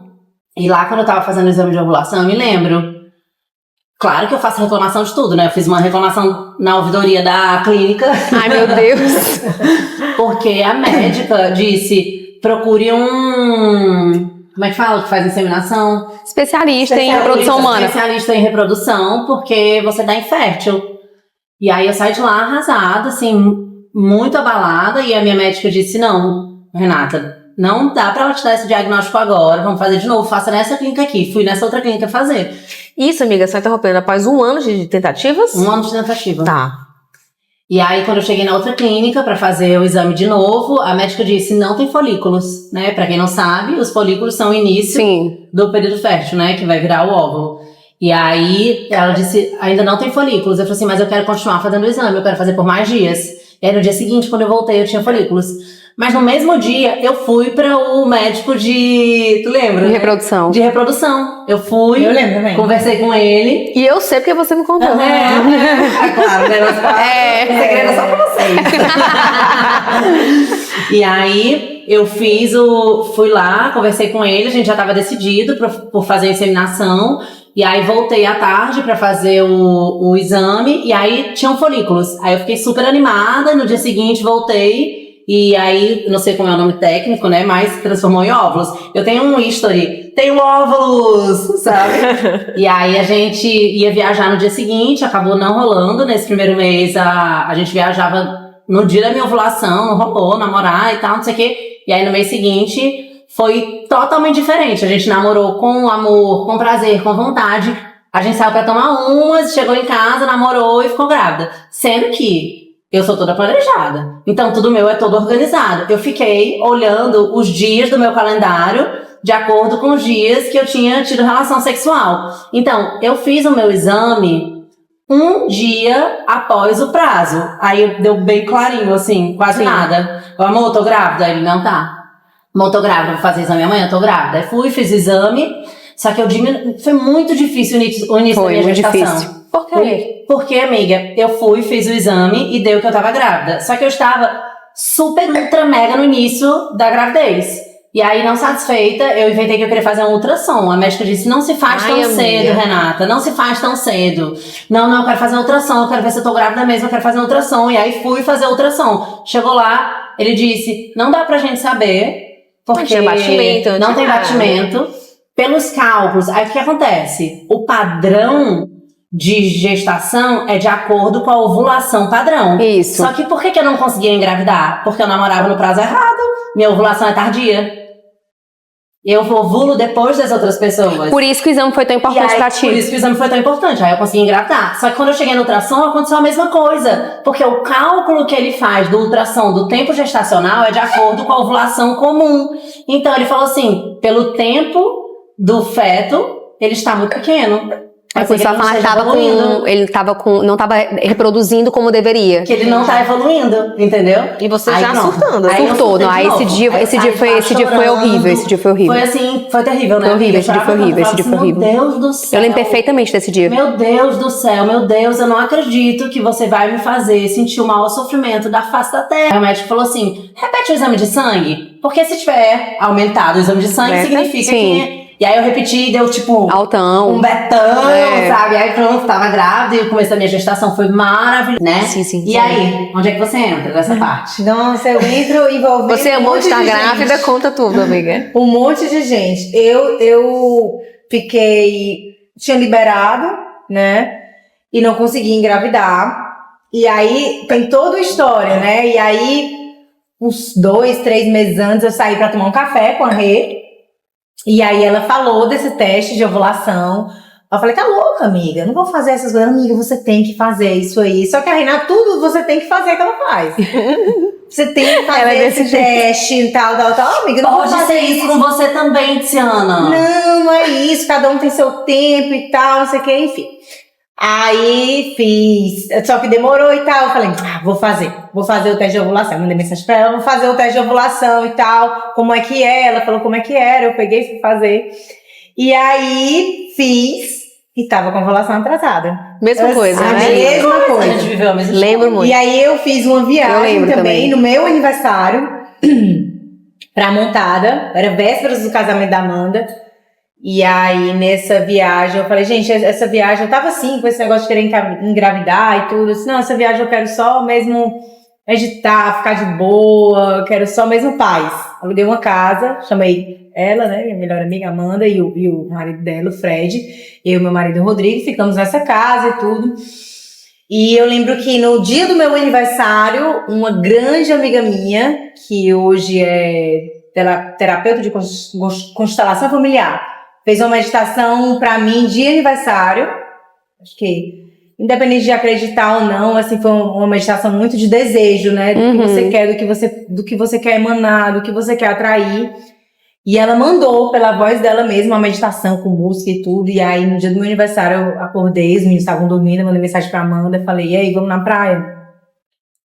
e lá quando eu tava fazendo o exame de ovulação, eu me lembro. Claro que eu faço reclamação de tudo, né? Eu fiz uma reclamação na ouvidoria da clínica. Ai, meu Deus. Porque a médica disse, procure um... Como é que fala que faz inseminação? Especialista em reprodução humana. Especialista em reprodução, porque você dá infértil. E aí eu saí de lá arrasada, assim, muito abalada, e a minha médica disse, não, Renata, não dá pra ela te dar esse diagnóstico agora, vamos fazer de novo, faça nessa clínica aqui. Fui nessa outra clínica fazer. Isso, amiga, só interrompendo, após 1 ano de tentativas? 1 ano de tentativa. Tá. E aí, quando eu cheguei na outra clínica pra fazer o exame de novo, a médica disse, não tem folículos, né? Pra quem não sabe, os folículos são o início do período fértil, né? Que vai virar o óvulo. E aí, ela disse, ainda não tem folículos. Eu falei assim, mas eu quero continuar fazendo o exame, eu quero fazer por mais dias. E aí, no dia seguinte, quando eu voltei, eu tinha folículos. Mas no mesmo dia, eu fui para o médico de... Tu lembra? De reprodução. De reprodução. Eu fui, Eu lembro também. conversei com ele. E eu sei porque você me contou. Claro, né? O segredo é só pra vocês. E aí, eu fui lá, conversei com ele, a gente já tava decidido por fazer a inseminação. E aí voltei à tarde pra fazer o exame, e aí tinham folículos. Aí eu fiquei super animada, no dia seguinte voltei, e aí, não sei como é o nome técnico, né, mas transformou em óvulos. Eu tenho um history, tenho óvulos, sabe? E aí a gente ia viajar no dia seguinte, acabou não rolando. Nesse primeiro mês a gente viajava no dia da minha ovulação, não rolou, namorar e tal, não sei o quê. E aí no mês seguinte foi totalmente diferente. A gente namorou com amor, com prazer, com vontade. A gente saiu pra tomar umas, chegou em casa, namorou e ficou grávida. Sendo que eu sou toda planejada. Então tudo meu é todo organizado. Eu fiquei olhando os dias do meu calendário de acordo com os dias que eu tinha tido relação sexual. Então, eu fiz o meu exame 1 dia após o prazo. Aí deu bem clarinho, assim, quase nada. Eu, amor, tô grávida? Ele, não tá. Amor, tô grávida, vou fazer exame amanhã, tô grávida. Aí fui, fiz o exame, só que foi muito difícil o início da minha gestação. Difícil. Por quê? Porque, amiga, eu fui, fiz o exame e deu que eu tava grávida. Só que eu estava super, ultra, mega no início da gravidez. E aí, não satisfeita, eu inventei que eu queria fazer um ultrassom. A médica disse, não se faz tão cedo, Renata, não se faz tão cedo. Não, eu quero fazer um ultrassom, eu quero ver se eu tô grávida mesmo, eu quero fazer um ultrassom. E aí, fui fazer o ultrassom. Chegou lá, ele disse, não dá pra gente saber, porque não tem batimento. Não tem batimento. Pelos cálculos, aí o que acontece? O padrão de gestação é de acordo com a ovulação padrão. Isso. Só que por que eu não conseguia engravidar? Porque eu namorava no prazo errado. Minha ovulação é tardia. Eu ovulo depois das outras pessoas. Por isso que o exame foi tão importante pra ti. Por isso que o exame foi tão importante. Aí eu consegui engravidar. Só que quando eu cheguei no ultrassom, aconteceu a mesma coisa. Porque o cálculo que ele faz do ultrassom do tempo gestacional é de acordo com a ovulação comum. Então ele falou assim, pelo tempo do feto, ele está muito pequeno. Aí começou a falar que não tava reproduzindo como deveria. Que ele não tá evoluindo, entendeu? E você Aí já não. surtando. Aí eu Surtou, surtei não. de Aí novo. esse dia foi chorando. horrível, esse dia foi horrível. Foi assim, foi terrível, né? Foi horrível, Eu esse dia chorava foi horrível, tanto, esse dia eu falava foi horrível. assim, Meu Deus do céu. Eu lembro perfeitamente desse dia. Meu Deus do céu, meu Deus, eu não acredito que você vai me fazer sentir o maior sofrimento da face da terra. O médico falou assim, repete o exame de sangue, porque se tiver aumentado o exame de sangue, Beta? significa Sim. que... E aí eu repeti, deu tipo... Altão. Um betão, sabe? Aí pronto, tava grávida e o começo da minha gestação foi maravilhoso, né? Sim. E aí, onde é que você entra nessa parte? Nossa, eu entro envolvendo Você um amou monte estar de grávida, gente. conta tudo, amiga. Um monte de gente. Eu tinha liberado, né? E não consegui engravidar. E aí tem toda a história, né? E aí, uns 2, 3 meses antes, eu saí pra tomar um café com a Rê. E aí ela falou desse teste de ovulação. Eu falei, tá louca, amiga, não vou fazer essas coisas. Amiga, você tem que fazer isso aí. Só que a Renata, tudo você tem que fazer que ela faz. Você tem que fazer Ela é esse teste e tal. Amiga, não vou Pode fazer ser isso com você também, Tiziana. Não é isso. Cada um tem seu tempo e tal, não sei o que, enfim. Aí fiz, só que demorou e tal. Eu falei, vou fazer o teste de ovulação. Eu mandei mensagem pra ela, vou fazer o teste de ovulação e tal. Como é que é? Ela falou como é que era. Eu peguei e fui fazer. E aí fiz e tava com a ovulação atrasada. Mesma coisa, A né? mesma A coisa. gente viveu a mesma Lembro muito. E aí eu fiz uma Eu viagem lembro também também. no meu aniversário pra Montada. Era vésperas do casamento da Amanda. E aí, nessa viagem, eu falei, gente, essa viagem, eu tava assim, com esse negócio de querer engravidar e tudo. Eu disse, não, essa viagem eu quero só mesmo meditar, ficar de boa, eu quero só mesmo paz. Aluguei uma casa, chamei ela, né, minha melhor amiga Amanda, e o marido dela, o Fred, eu e meu marido o Rodrigo, ficamos nessa casa e tudo. E eu lembro que no dia do meu aniversário, uma grande amiga minha, que hoje é terapeuta de constelação familiar, fez uma meditação pra mim de aniversário. Acho que, independente de acreditar ou não, assim, foi uma meditação muito de desejo, né? Do que você quer, do que você quer emanar, do que você quer atrair. E ela mandou, pela voz dela mesma, uma meditação com música e tudo. E aí, no dia do meu aniversário, eu acordei, os meninos estavam dormindo, eu mandei mensagem pra Amanda, falei, e aí, vamos na praia?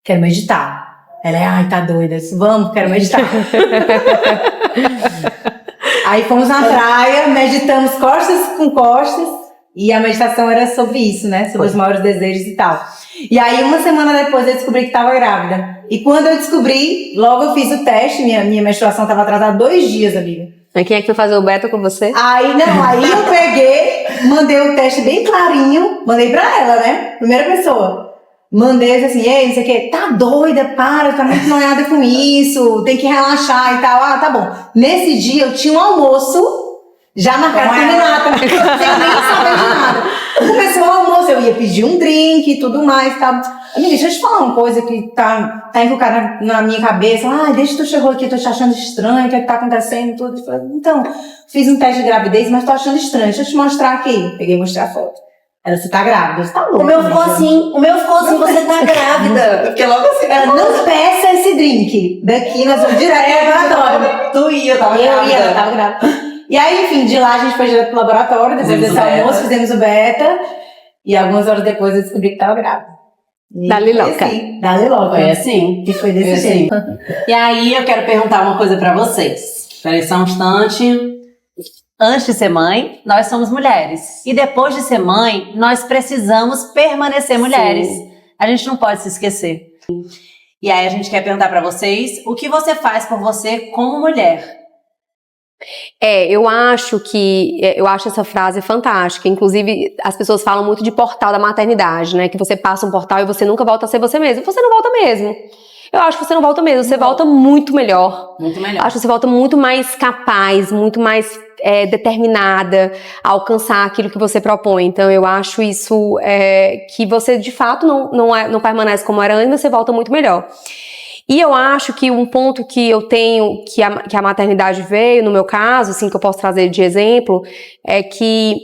Quero meditar. Ela ai, tá doida. Eu disse, vamos, quero meditar. Aí fomos na praia, meditamos costas com costas, e a meditação era sobre isso, né? Sobre os maiores desejos e tal. E aí, uma semana depois, eu descobri que estava grávida. E quando eu descobri, logo eu fiz o teste, minha menstruação estava atrasada 2 dias, amiga. Aí quem é que foi fazer o beta com você? Aí eu peguei, mandei o teste bem clarinho, mandei pra ela, né? Primeira pessoa. Mandei assim, ei, não sei o que, tá doida, para, tá muito noiada com isso, tem que relaxar e tal. Ah, tá bom. Nesse dia eu tinha um almoço já marcado com a Renata, sem nem saber de nada. Começou o almoço, eu ia pedir um drink e tudo mais, tá? Amiga, deixa eu te falar uma coisa que tá encucada na minha cabeça. Desde que tu chegou aqui, eu tô te achando estranho, o que é que tá acontecendo e tudo. Eu falei, então, fiz um teste de gravidez, mas tô achando estranho, deixa eu te mostrar aqui. Peguei e mostrei a foto. Ela, você tá grávida, você tá louca. O meu ficou assim, você tá grávida. Porque logo assim, Ela, não peça esse drink. Daqui nós vamos direto pro laboratório. tu ia, eu tava Eu grávida. ia, ela tava grávida. E aí, enfim, de lá a gente foi direto pro laboratório, depois Fizemos desse o beta. almoço, fizemos o beta. E algumas horas depois eu descobri que tava grávida. E Dali foi louca. assim, dali louca. Foi assim. E foi desse Foi assim. jeito. E aí eu quero perguntar uma coisa pra vocês. Espera aí só um instante. Antes de ser mãe, nós somos mulheres. E depois de ser mãe, nós precisamos permanecer mulheres. A gente não pode se esquecer. E aí a gente quer perguntar pra vocês, o que você faz por você como mulher? Eu acho essa frase fantástica. Inclusive, as pessoas falam muito de portal da maternidade, né? Que você passa um portal e você nunca volta a ser você mesmo. Você não volta mesmo. Eu acho que você não volta mesmo. Você volta muito melhor. Muito melhor. Acho que você volta muito mais capaz, muito mais determinada a alcançar aquilo que você propõe. Então, eu acho isso que você, de fato, não permanece como era antes, você volta muito melhor. E eu acho que um ponto que eu tenho, que a maternidade veio, no meu caso, assim, que eu posso trazer de exemplo, é que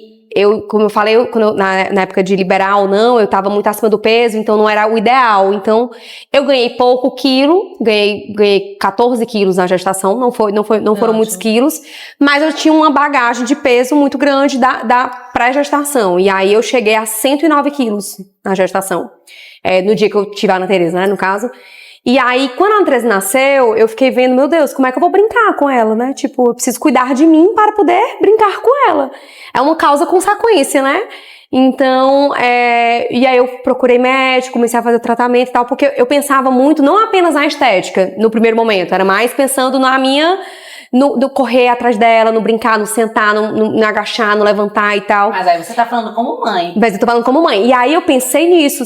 como eu falei, na época de liberar ou não, eu tava muito acima do peso, então não era o ideal. Então, eu ganhei pouco quilo, ganhei 14 quilos na gestação, não foram muitos quilos, mas eu tinha uma bagagem de peso muito grande da pré-gestação. E aí eu cheguei a 109 quilos na gestação. No dia que eu tive a Ana Tereza, né, no caso. E aí, quando a Ana Tereza nasceu, eu fiquei vendo, meu Deus, como é que eu vou brincar com ela, né? Tipo, eu preciso cuidar de mim para poder brincar com ela. É uma causa-consequência, né? Então, e aí eu procurei médico, comecei a fazer o tratamento e tal, porque eu pensava muito, não apenas na estética, no primeiro momento, era mais pensando na minha... No correr atrás dela, no brincar, no sentar, no agachar, no levantar e tal. Mas aí você tá falando como mãe. Mas eu tô falando como mãe. E aí eu pensei nisso.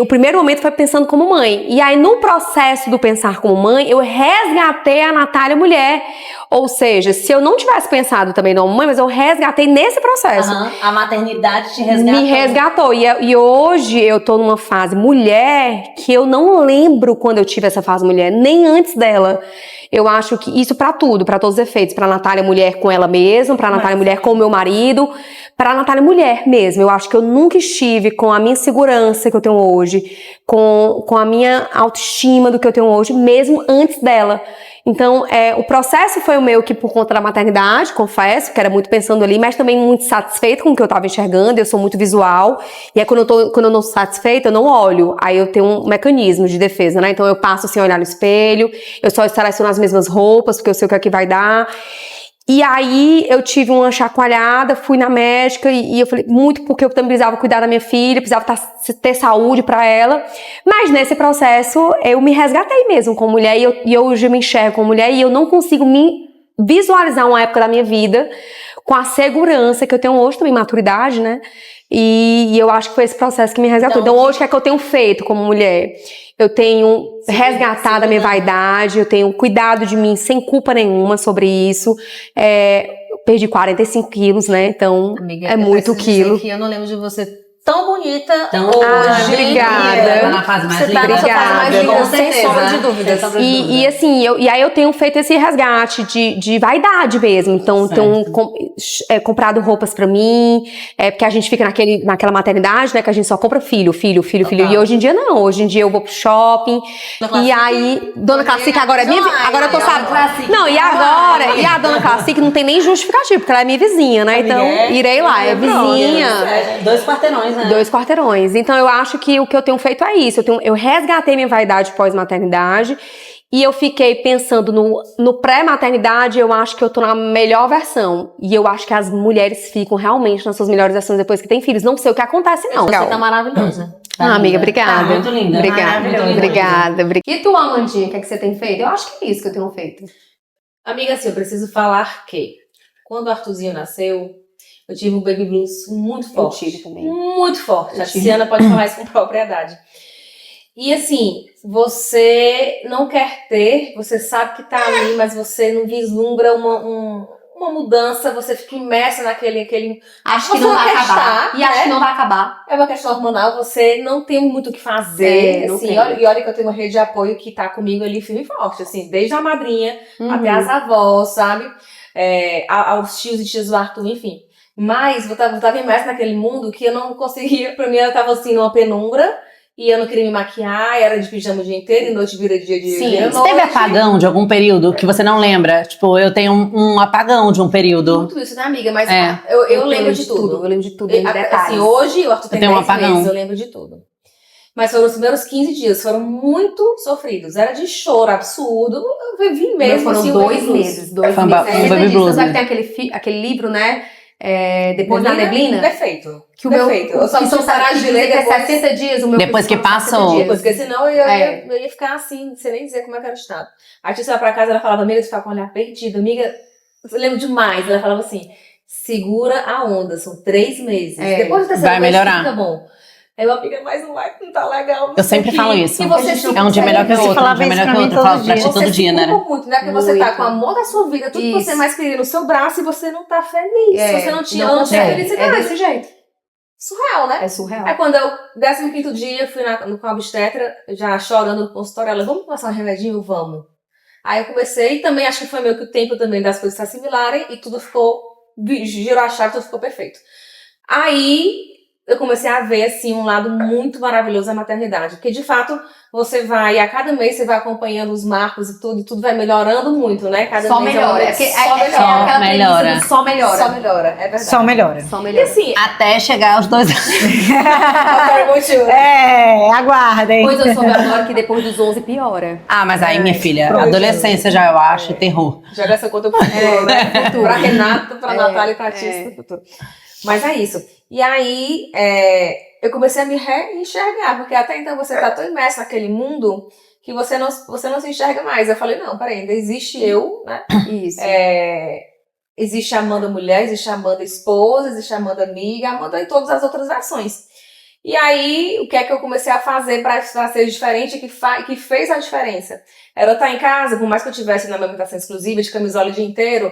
O primeiro momento foi pensando como mãe. E aí no processo do pensar como mãe, eu resgatei a Natália mulher. Ou seja, se eu não tivesse pensado também como mãe, mas eu resgatei nesse processo. A maternidade te resgatou. Me resgatou. E hoje eu tô numa fase mulher que eu não lembro quando eu tive essa fase mulher, nem antes dela. Eu acho que isso pra tudo, pra todos os efeitos, pra Natália mulher com ela mesma, pra Natália mulher com o meu marido, pra Natália mulher mesmo. Eu acho que eu nunca estive com a minha segurança que eu tenho hoje, com a minha autoestima do que eu tenho hoje, mesmo antes dela. Então, o processo foi o meu que por conta da maternidade, confesso, que era muito pensando ali, mas também muito satisfeita com o que eu tava enxergando, eu sou muito visual, e aí quando eu não sou satisfeita, eu não olho, aí eu tenho um mecanismo de defesa, né? Então eu passo sem olhar no espelho, eu só seleciono as mesmas roupas, porque eu sei o que é que vai dar. E aí eu tive uma chacoalhada, fui na médica e eu falei, muito porque eu também precisava cuidar da minha filha, precisava ter saúde pra ela. Mas nesse processo eu me resgatei mesmo como mulher e eu hoje me enxergo como mulher e eu não consigo me visualizar uma época da minha vida com a segurança que eu tenho hoje, também maturidade, né? E eu acho que foi esse processo que me resgatou. Então hoje o que é que eu tenho feito como mulher? Eu tenho resgatado a minha vaidade, eu tenho cuidado de mim sem culpa nenhuma sobre isso. Eu perdi 45 quilos, né? Então, Amiga, é muito quilo. Que eu não lembro de você tão bonita Tão hoje. obrigada. Tá na fase mais Você tá na sua fase mais Obrigada. linda, Com sem certeza. sombra de dúvidas. E assim, e aí eu tenho feito esse resgate de vaidade mesmo. Então, tenho comprado roupas pra mim, porque a gente fica naquela maternidade, né, que a gente só compra filho. E hoje em dia não, hoje em dia eu vou pro shopping, e aí, Dona Classic agora é minha, agora eu tô sabendo. Não, e a Dona Classic não tem nem justificativo, porque ela é minha vizinha, né, então irei lá, é vizinha. 2 quarteirões, né? 2 quarteirões. Então eu acho que o que eu tenho feito é isso. Eu resgatei minha vaidade pós-maternidade e eu fiquei pensando no pré-maternidade, eu acho que eu tô na melhor versão. E eu acho que as mulheres ficam realmente nas suas melhores versões depois que têm filhos. Não sei o que acontece, não. Você tá maravilhosa. Amiga, obrigada. Tá muito linda. Obrigada. E tu, Amandinha, o que é que você tem feito? Eu acho que é isso que eu tenho feito. Amiga, assim, eu preciso falar que quando o Arthurzinho nasceu, eu tive um baby blues muito forte. Eu tive também. Muito forte. A Tiziana pode falar isso com propriedade. E assim, você não quer ter, você sabe que tá ali, mas você não vislumbra uma mudança, você fica imersa naquele... Acho que Você não vai quer acabar. estar, E acho né? que não vai acabar. É uma questão hormonal, você não tem muito o que fazer, Não assim, tem. olha que eu tenho uma rede de apoio que tá comigo ali firme e forte, assim, desde a madrinha Uhum. até as avós, sabe? Aos tios e tias do Arthur, enfim. Mas eu tava imersa naquele mundo que eu não conseguia, pra mim eu tava assim numa penumbra, e eu não queria me maquiar, era de pijama o dia inteiro, e noite vira dia de Sim, dia Você teve apagão de algum período que você não lembra? Tipo, eu tenho um apagão de um período. Muito isso, né, amiga? Mas É. eu lembro de tudo. Eu lembro de tudo, em detalhes. Assim, hoje o Arthur tem tenho um 10 apagão. meses, eu lembro de tudo. Mas foram os primeiros 15 dias, foram muito sofridos. Era de choro absurdo. Eu vi mesmo. Foram assim, 2 o meses. 2 Foi um meses. baby Você diz, blues, sabe né? que tem aquele livro, né? Depois da neblina? Perfeito. Que o meu. Perfeito. Eu só que preciso parar de ler que é depois. 60 dias, o meu. Depois que foram 60 passou. dias. Porque senão eu ia ficar assim, sem nem dizer como é que era o estado. A tia ia pra casa, ela falava, amiga, você tá com o olhar perdido. Amiga, eu lembro demais. Ela falava assim, segura a onda, são 3 meses. Depois do terceiro Vai mês, melhorar. fica bom. Aí eu, amiga, mas não tá legal. não Eu sei sempre o quê. falo isso. E você se É um dia melhor que o Você outro, um falava dia isso melhor pra que o mim outro. Eu todo falo pra dia. ti todo dia, né? culpa muito, né? Porque você tá Muito. com o amor da sua vida, tudo que você Isso. mais queria no seu braço e você não tá feliz. Você não te ama, consegue. felicidade. É desse jeito. Surreal, né? É surreal. Aí quando eu, 15º dia, fui com a obstetra, já chorando no consultório, ela, vamos passar um remedinho? Vamos. Aí eu comecei, e também acho que foi meio que o tempo também das coisas se assimilarem, e tudo ficou, girou a chave, tudo ficou perfeito. Aí eu comecei a ver, assim, um lado muito maravilhoso da maternidade. Porque, de fato, você vai, a cada mês você vai acompanhando os marcos e tudo vai melhorando muito, né? Cada Só mês melhora. é Só melhora. Só Aquela melhora. premissa do só melhora. Só melhora, é verdade. Só melhora. Só E melhora. assim, Até chegar aos 2 anos. Aguardem. Pois eu soube agora que depois dos 11 piora. Ah, mas aí, minha filha, pronto. adolescência já eu acho terror. joga essa conta pro futuro, né? Pra Renata, pra Natália e pra Tícia do futuro. Mas é isso. E aí, eu comecei a me reenxergar, porque até então você tá tão imerso naquele mundo que você não se enxerga mais. Eu falei, não, peraí, ainda existe eu, né? Isso. Existe a Amanda mulher, existe a Amanda esposa, existe a Amanda amiga, a Amanda em todas as outras versões. E aí, o que é que eu comecei a fazer pra ser diferente que fez a diferença? Era eu estar em casa, por mais que eu estivesse na amamentação exclusiva, de camisola o dia inteiro.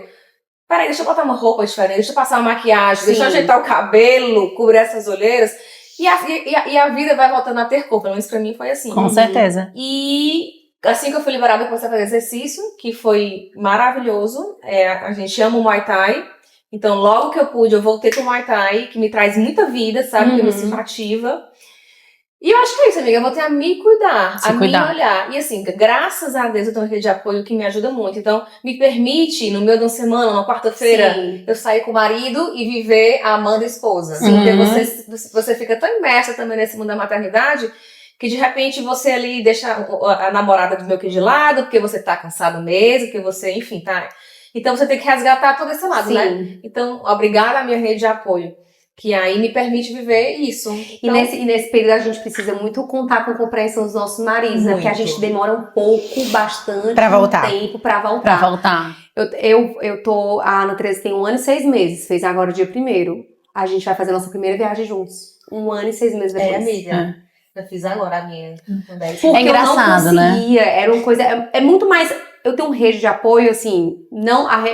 Peraí, deixa eu botar uma roupa diferente, deixa eu passar uma maquiagem, deixa eu ajeitar o cabelo, cobrir essas olheiras. E a vida vai voltando a ter cor, pelo menos pra mim foi assim. Com certeza. E assim que eu fui liberada, eu comecei a fazer exercício, que foi maravilhoso. A gente ama o Muay Thai. Então, logo que eu pude, eu voltei pro Muay Thai, que me traz muita vida, sabe? Que eu me sinto ativa. E eu acho que é isso, amiga. Eu voltei a me cuidar, me olhar. E assim, graças a Deus, eu tenho uma rede de apoio que me ajuda muito. Então, me permite, no meio de uma semana, uma quarta-feira, eu sair com o marido e viver a Amanda esposa. Porque você fica tão imersa também nesse mundo da maternidade que de repente você ali deixa a namorada do meu que de lado, porque você tá cansado mesmo, porque você, enfim, tá. Então você tem que resgatar todo esse lado, né? Então, obrigada à minha rede de apoio, que aí me permite viver isso. Então, E nesse período a gente precisa muito contar com a compreensão dos nossos maridos, né? Porque a gente demora um pouco, bastante Pra voltar. tempo pra voltar. Pra voltar. A Ana Teresa tem 1 ano e 6 meses, fez agora o dia 1º. A gente vai fazer a nossa primeira viagem juntos. 1 ano e 6 meses depois. amiga. Eu fiz agora a minha. Porque É engraçado, eu não conseguia, era uma coisa, é muito mais, eu tenho uma rede de apoio, assim,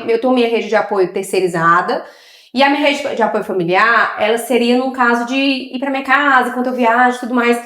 eu tenho minha rede de apoio terceirizada, e a minha rede de apoio familiar, ela seria num caso de ir pra minha casa, enquanto eu viajo e tudo mais,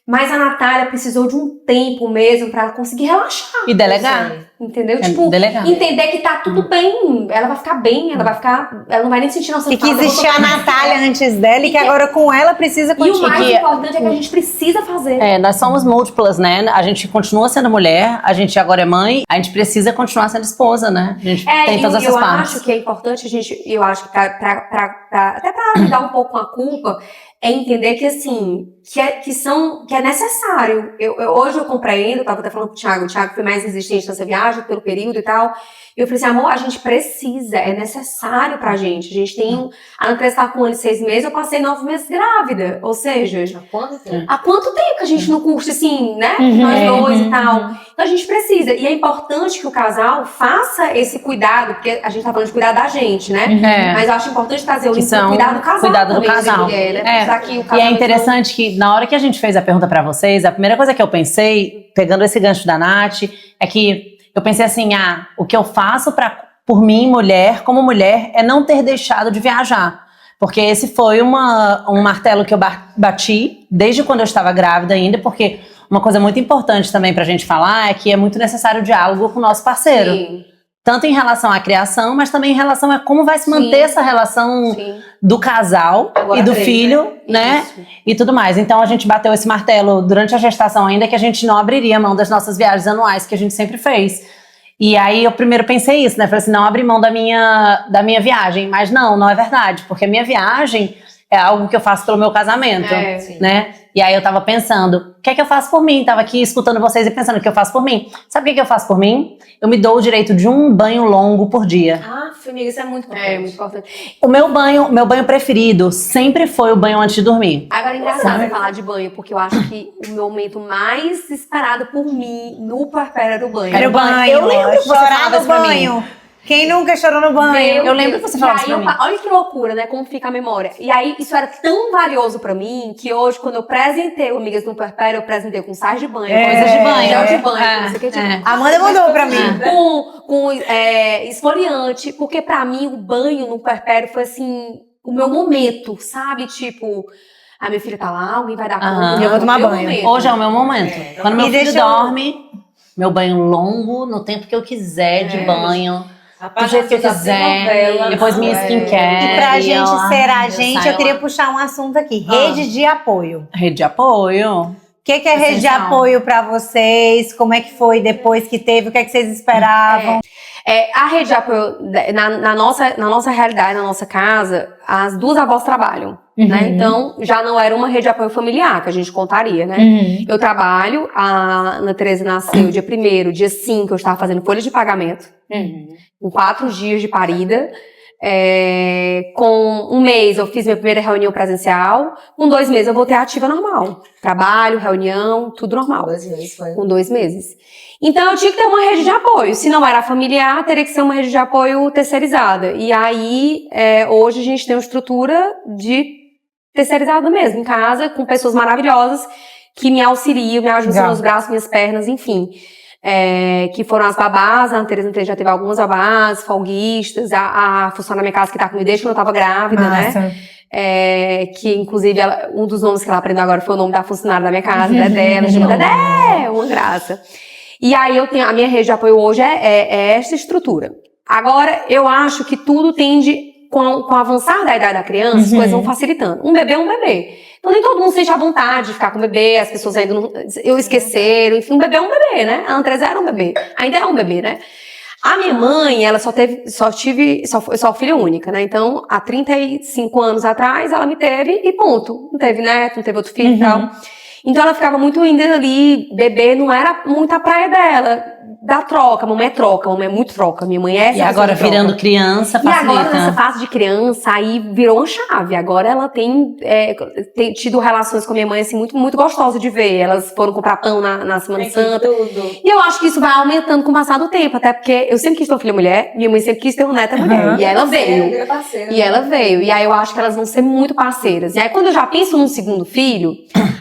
mas a Natália precisou de um tempo mesmo pra ela conseguir relaxar. E delegar. Entendeu? Delegar. Entender que tá tudo bem, ela vai ficar bem, ela não vai nem sentir nossa E que existia a Natália antes dela e que agora com ela precisa E o continuar. mais importante é que a gente precisa fazer. Nós somos múltiplas, né? A gente continua sendo mulher, a gente agora é mãe, a gente precisa continuar sendo esposa, né? A gente tem todas essas partes. Eu acho que é importante eu acho que até pra lidar um pouco com a culpa, é entender que assim, que é necessário. Hoje eu compreendo, tava até falando com o Thiago foi mais resistente nessa viagem, pelo período e tal. E eu falei assim, amor, a gente precisa, é necessário pra gente. A gente tem, a Ana Teresa tá com 1 ano e 6 meses, eu passei 9 meses grávida. Ou seja, há quanto tempo que a gente não curte assim, né? Nós dois e tal. Então a gente precisa. E é importante que o casal faça esse cuidado, porque a gente tá falando de cuidar da gente, né? Mas eu acho importante trazer o cuidado do casal. Cuidado do casal. Mulher, né? E é interessante que na hora que a gente fez a pergunta pra vocês, a primeira coisa que eu pensei, pegando esse gancho da Nath, é que eu pensei assim, o que eu faço por mim, mulher, como mulher, é não ter deixado de viajar. Porque esse foi um martelo que eu bati desde quando eu estava grávida ainda, porque uma coisa muito importante também pra gente falar é que é muito necessário o diálogo com o nosso parceiro. Sim. Tanto em relação à criação, mas também em relação a como vai se manter essa relação do casal e do filho, né? E tudo mais. Então a gente bateu esse martelo durante a gestação ainda, que a gente não abriria mão das nossas viagens anuais, que a gente sempre fez. E aí eu primeiro pensei isso, né? Falei assim, não abri mão da minha viagem. Mas não é verdade, porque a minha viagem é algo que eu faço pelo meu casamento, né? E aí eu tava pensando, o que é que eu faço por mim? Tava aqui escutando vocês e pensando o que eu faço por mim. Sabe o que eu faço por mim? Eu me dou o direito de um banho longo por dia. Amiga, isso é muito importante. É muito importante. O meu banho preferido sempre foi o banho antes de dormir. Agora é engraçado falar de banho, porque eu acho que o momento mais esperado por mim no puerpério era o banho. Era o banho. Eu lembro que você chorar falava no isso pra mim. banho. Quem nunca chorou no banho? Eu lembro que você falava isso pra mim. Olha que loucura, né? Como fica a memória. E aí, isso era tão valioso pra mim, que hoje, quando eu presentei amigas no puerpério, eu presentei com sais de banho, coisas de banho, gel de banho, não sei o que, tipo, Amanda mandou pra mim. Com esfoliante, porque pra mim, o banho no puerpério foi, assim, o meu momento, sabe? Tipo, a minha filha tá lá, alguém vai dar conta. Eu vou tomar banho. Momento. Hoje é o meu momento. Quando meu filho dorme, meu banho longo, no tempo que eu quiser de banho. do jeito que eu quiser, depois minha skincare. E pra gente ser a eu gente, saio eu queria lá. puxar um assunto aqui. Rede de apoio. Rede de apoio. O que é rede de Essencial. apoio pra vocês? Como é que foi depois que teve? O que é que vocês esperavam? A rede de apoio, na nossa realidade, na nossa casa, as duas avós trabalham, né? Então, já não era uma rede de apoio familiar, que a gente contaria, né? Eu trabalho, a Ana Tereza nasceu dia 1º, dia 5, eu estava fazendo folha de pagamento, com 4 dias de parida. Com 1 mês eu fiz minha primeira reunião presencial, com 2 meses eu voltei ativa normal. Trabalho, reunião, tudo normal. 2 meses foi. Com 2 meses. Então eu tinha que ter uma rede de apoio. Se não era familiar, teria que ser uma rede de apoio terceirizada. E aí, hoje a gente tem uma estrutura de terceirizada mesmo, em casa, com pessoas maravilhosas que me auxiliam, me ajudam nos braços, minhas pernas, enfim. Que foram as babás, a Ana Tereza já teve algumas babás, folguistas, a funcionária da minha casa que tá comigo desde quando eu tava grávida, né? Que inclusive um dos nomes que ela aprendeu agora foi o nome da funcionária da minha casa, Dedé, ela chama Dedé, uma graça. E aí eu tenho, a minha rede de apoio hoje é essa estrutura. Agora, eu acho que tudo tende, com o avançar da idade da criança, as coisas vão facilitando. Um bebê é um bebê. Então nem todo mundo sente a vontade de ficar com o bebê, as pessoas ainda não esqueceram, enfim, um bebê é um bebê, né? A Andresa era um bebê, ainda é um bebê, né? A minha mãe, ela só foi filha única, né? Então, há 35 anos atrás, ela me teve e ponto. Não teve neto, não teve outro filho e tal. Então ela ficava muito ainda ali, bebê não era muito a praia dela, da troca, mamãe é muito troca, minha mãe é. E agora virando criança, facilita. E agora nessa fase de criança, aí virou uma chave, agora ela tem tido relações com a minha mãe assim, muito, muito gostosa de ver, elas foram comprar pão na Semana Santa, e eu acho que isso vai aumentando com o passar do tempo, até porque eu sempre quis ter uma filha mulher, minha mãe sempre quis ter uma neta mulher, e ela veio, e aí eu acho que elas vão ser muito parceiras, e aí quando eu já penso num segundo filho,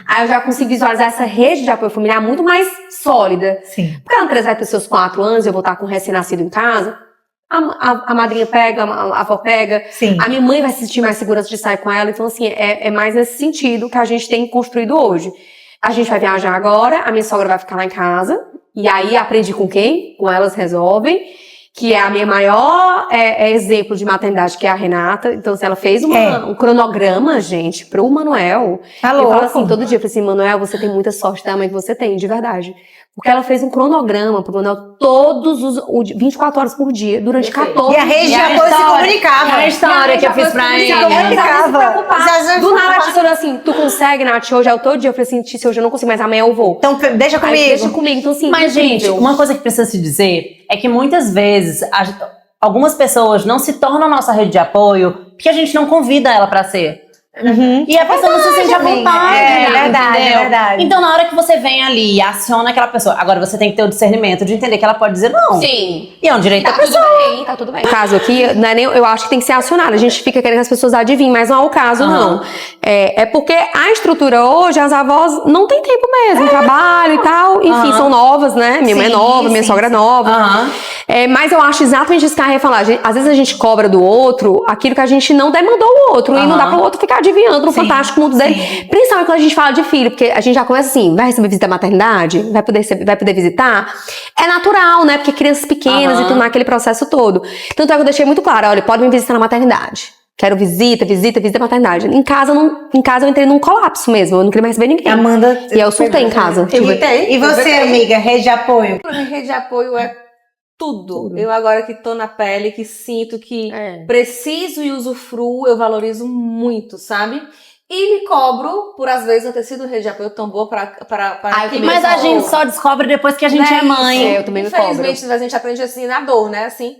aí eu já consigo visualizar essa rede de apoio familiar muito mais sólida. Sim. Porque a Andresa vai ter seus 4 anos, eu vou estar com um recém-nascido em casa, a madrinha pega, a avó pega, Sim. A minha mãe vai se sentir mais segurança de sair com ela, então assim, é mais nesse sentido que a gente tem construído hoje. A gente vai viajar agora, a minha sogra vai ficar lá em casa, e aí aprendi com quem? Com elas resolvem, que é a minha maior exemplo de maternidade, que é a Renata. Então, assim, ela fez um cronograma, gente, pro Manuel. Tá Eu louco. falo assim, todo dia, eu falei assim, Manuel, você tem muita sorte da mãe que você tem, de verdade. Porque ela fez um cronograma pro Manuel todos os 24 horas por dia, durante 14 E a rede de apoio se comunicava. A história que eu fiz pra ele. Do nada, a Tícia falou assim, tu consegue, Nath, hoje é o todo dia? Eu falei assim, Tícia, hoje eu não consigo, mas amanhã eu vou. Então, deixa Aí, comigo. deixa comigo, então assim, Mas, gente, incrível. uma coisa que precisa se dizer é que muitas vezes algumas pessoas não se tornam nossa rede de apoio porque a gente não convida ela pra ser. E a pessoa não se sente à vontade. Verdade, entendeu? verdade. Então, na hora que você vem ali e aciona aquela pessoa, agora você tem que ter o discernimento de entender que ela pode dizer não. Sim. E é um direito da pessoa. Tá tudo bem. O caso aqui, não é nem, eu acho que tem que ser acionado. A gente fica querendo que as pessoas adivinhem, mas não é o caso, não. É porque a estrutura hoje, as avós não tem tempo mesmo, trabalho e tal. Enfim, são novas, né? Minha mãe é nova, minha sogra é nova. Mas eu acho exatamente isso que a Rê falar. Às vezes a gente cobra do outro aquilo que a gente não demandou o outro. E não dá pro outro ficar adivinhando no fantástico mundo dele. Principalmente quando a gente fala de filho, porque a gente já começa assim, vai receber visita da maternidade? Vai poder visitar? É natural, né? Porque crianças pequenas e tudo naquele processo todo. Tanto é que eu deixei muito claro, olha, pode me visitar na maternidade. Quero visita da maternidade. Em casa eu entrei num colapso mesmo, eu não queria mais receber ninguém. Amanda... E aí eu surtei em casa. E você, amiga, rede de apoio? Pra mim, rede de apoio é tudo. Eu agora que tô na pele, que sinto que preciso e usufruo, eu valorizo muito, sabe? E me cobro por, às vezes, eu ter sido rede de apoio tão boa pra Mas a gente só descobre depois que a gente é mãe. Eu também me cobro. Infelizmente, a gente aprende assim na dor, né? Assim,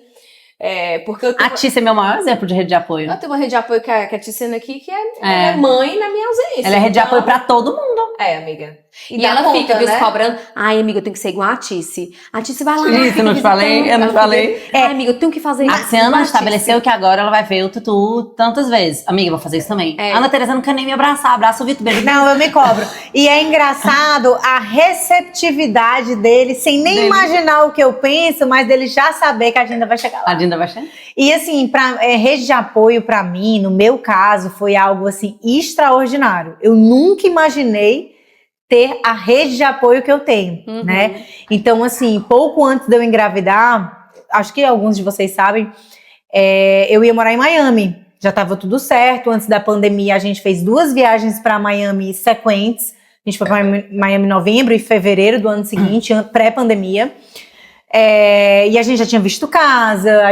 porque eu tenho, A Tícia é meu maior exemplo de rede de apoio. eu tenho uma rede de apoio que é a Ticina aqui, que é mãe na minha ausência. Ela é rede de Então, apoio pra todo mundo. amiga. E dá ela conta, fica né? cobrando. Ai, amiga, eu tenho que ser igual a Tice. A Tice vai lá. Isso, fica eu não te falei, visitando. eu não Ela falei. fica, Ai, amiga, eu tenho que fazer A isso. Tiziana igual estabeleceu Tice. que agora ela vai ver o Tutu tantas vezes. Amiga, eu vou fazer isso também. Ana Teresa não quer nem me abraçar. Abraça o Vitor, beijo. Não, eu me cobro. E é engraçado a receptividade dele, sem nem imaginar o que eu penso, mas dele já saber que a agenda vai chegar lá. A Dinda vai chegar. E assim, rede de apoio pra mim, no meu caso, foi algo assim extraordinário. Eu nunca imaginei ter a rede de apoio que eu tenho, né? Então, assim, pouco antes de eu engravidar, acho que alguns de vocês sabem, eu ia morar em Miami. Já estava tudo certo. Antes da pandemia, a gente fez 2 viagens para Miami sequentes. A gente foi para Miami em novembro e fevereiro do ano seguinte, pré-pandemia. E a gente já tinha visto casa,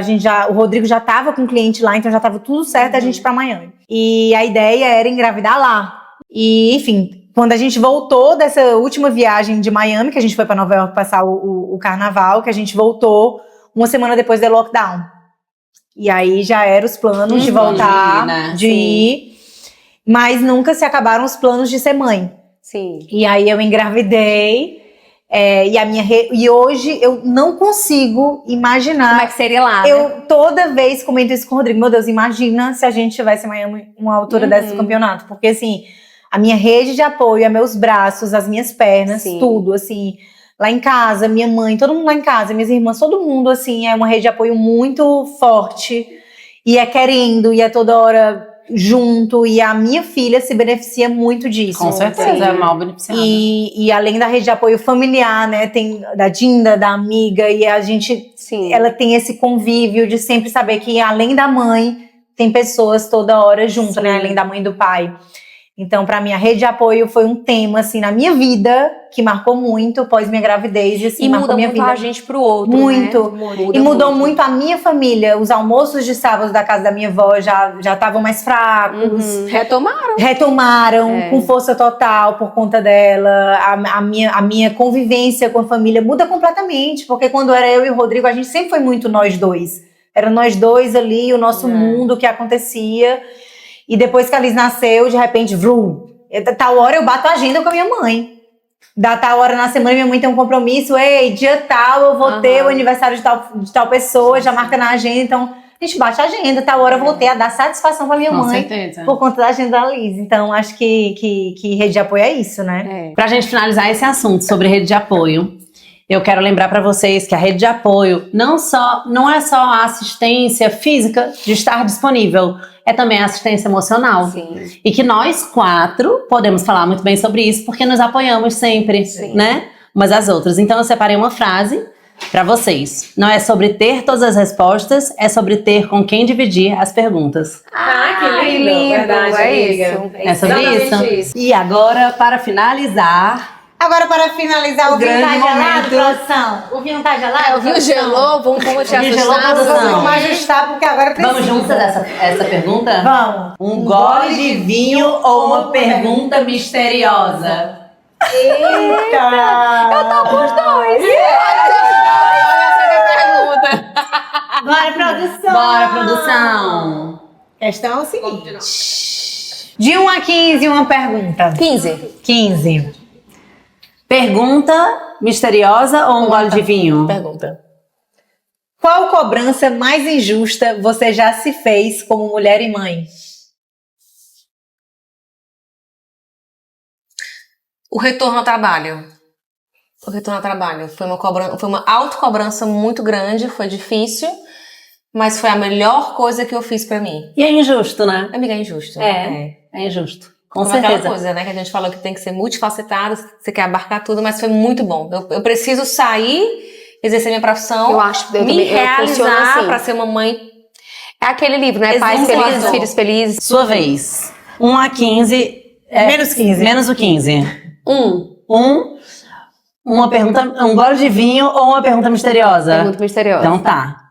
o Rodrigo já estava com cliente lá, então já estava tudo certo a gente ir para Miami. E a ideia era engravidar lá. E, enfim, quando a gente voltou dessa última viagem de Miami, que a gente foi para Nova York passar o carnaval, que a gente voltou uma semana depois do lockdown. E aí já eram os planos de voltar, né? de ir, mas nunca se acabaram os planos de ser mãe. Sim. E aí eu engravidei, e hoje eu não consigo imaginar. Como é que seria lá, né? Eu toda vez comento isso com o Rodrigo, meu Deus, imagina se a gente tivesse em Miami uma altura dessa do campeonato, porque assim, a minha rede de apoio, é meus braços, as minhas pernas, Sim. tudo, assim, lá em casa, minha mãe, todo mundo lá em casa, minhas irmãs, todo mundo, assim, é uma rede de apoio muito forte, e é querendo, e é toda hora junto, e a minha filha se beneficia muito disso. Com certeza, é mal beneficiada. E além da rede de apoio familiar, né, tem da Dinda, da amiga, e a gente, Sim. ela tem esse convívio de sempre saber que além da mãe, tem pessoas toda hora junto, né, além da mãe e do pai. Então, pra mim, a rede de apoio foi um tema, assim, na minha vida, que marcou muito pós minha gravidez, e assim, E marcou muda minha muito vida. a gente pro outro, Muito. né? E mudou muito a minha família. Os almoços de sábado da casa da minha avó já estavam mais fracos. Retomaram. Retomaram com força total por conta dela. A minha convivência com a família muda completamente, porque quando era eu e o Rodrigo, a gente sempre foi muito nós dois. Era nós dois ali, o nosso mundo, o que acontecia. E depois que a Liz nasceu, de repente, tal hora eu bato a agenda com a minha mãe. Da tal hora na semana, minha mãe tem um compromisso. Ei, dia tal, eu vou ter o aniversário de tal pessoa, já marca na agenda. Então, a gente bate a agenda. Tal hora eu vou ter a dar satisfação pra minha Com mãe. certeza. Por conta da agenda da Liz. Então, acho que rede de apoio é isso, né? Pra gente finalizar esse assunto sobre rede de apoio, eu quero lembrar pra vocês que a rede de apoio não é só a assistência física de estar disponível, é também a assistência emocional. Sim. E que nós 4 podemos falar muito bem sobre isso, porque nos apoiamos sempre, né? Umas às outras. Então eu separei uma frase pra vocês. Não é sobre ter todas as respostas, é sobre ter com quem dividir as perguntas. Que lindo, verdade, amiga. É sobre exatamente isso? E agora, para finalizar... Agora, para finalizar, o vinho tá grande gelado, momento. produção? O vinho tá gelado? O vinho gelou, vamos te O vinho gelou, assustar. produção. Vamos ajustar, porque agora precisa. Vamos juntas essa pergunta? Vamos. Um gole de vinho ou uma pergunta misteriosa? Eita! Eu tô com os dois. Bora, produção. Bora, produção! A questão é o seguinte. De 1 a 15, uma pergunta. 15. 15. Pergunta misteriosa ou um gole de vinho? Pergunta. Qual cobrança mais injusta você já se fez como mulher e mãe? O retorno ao trabalho. O retorno ao trabalho. Foi uma autocobrança muito grande, foi difícil, mas foi a melhor coisa que eu fiz pra mim. E é injusto, né? Amiga, é injusto. É injusto. Com Como aquela certeza. coisa, né, que a gente falou que tem que ser multifacetado, você quer abarcar tudo, mas foi muito bom. Eu preciso sair, exercer minha profissão, Eu acho que eu me também- eu funciono realizar assim. pra ser uma mãe. É aquele livro, né? Pais Exemplo. felizes, filhos felizes. Sua vez. 1 a 15. Menos 15. Menos o 15. 1. Uma pergunta, um gole de vinho ou uma pergunta misteriosa? Pergunta misteriosa. Então tá.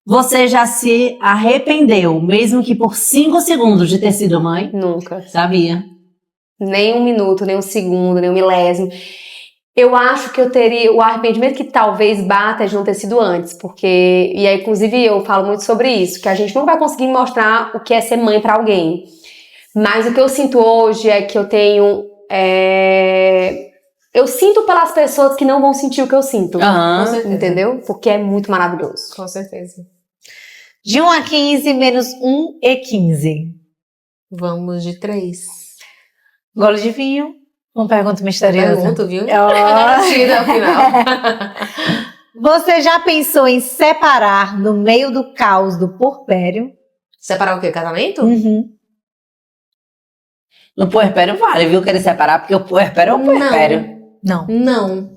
Você já se arrependeu, mesmo que por 5 segundos, de ter sido mãe? Nunca. Sabia. Nem um minuto, nem um segundo, nem um milésimo. Eu acho que eu teria o arrependimento que talvez bata é de não ter sido antes, porque, e aí inclusive eu falo muito sobre isso, que a gente não vai conseguir mostrar o que é ser mãe pra alguém. Mas o que eu sinto hoje é que eu tenho, eu sinto pelas pessoas que não vão sentir o que eu sinto, Aham. entendeu? Porque é muito maravilhoso. Com certeza. De 1 a 15, menos 1 e 15. Vamos de 3. Gole de vinho, uma pergunta misteriosa. Pergunta, viu? Ó. Garantida ao final. Você já pensou em separar no meio do caos do puerpério? Separar o quê? Casamento? Uhum. No puerpério vale, viu? Querer separar, porque o puerpério é o puerpério. Não. Não.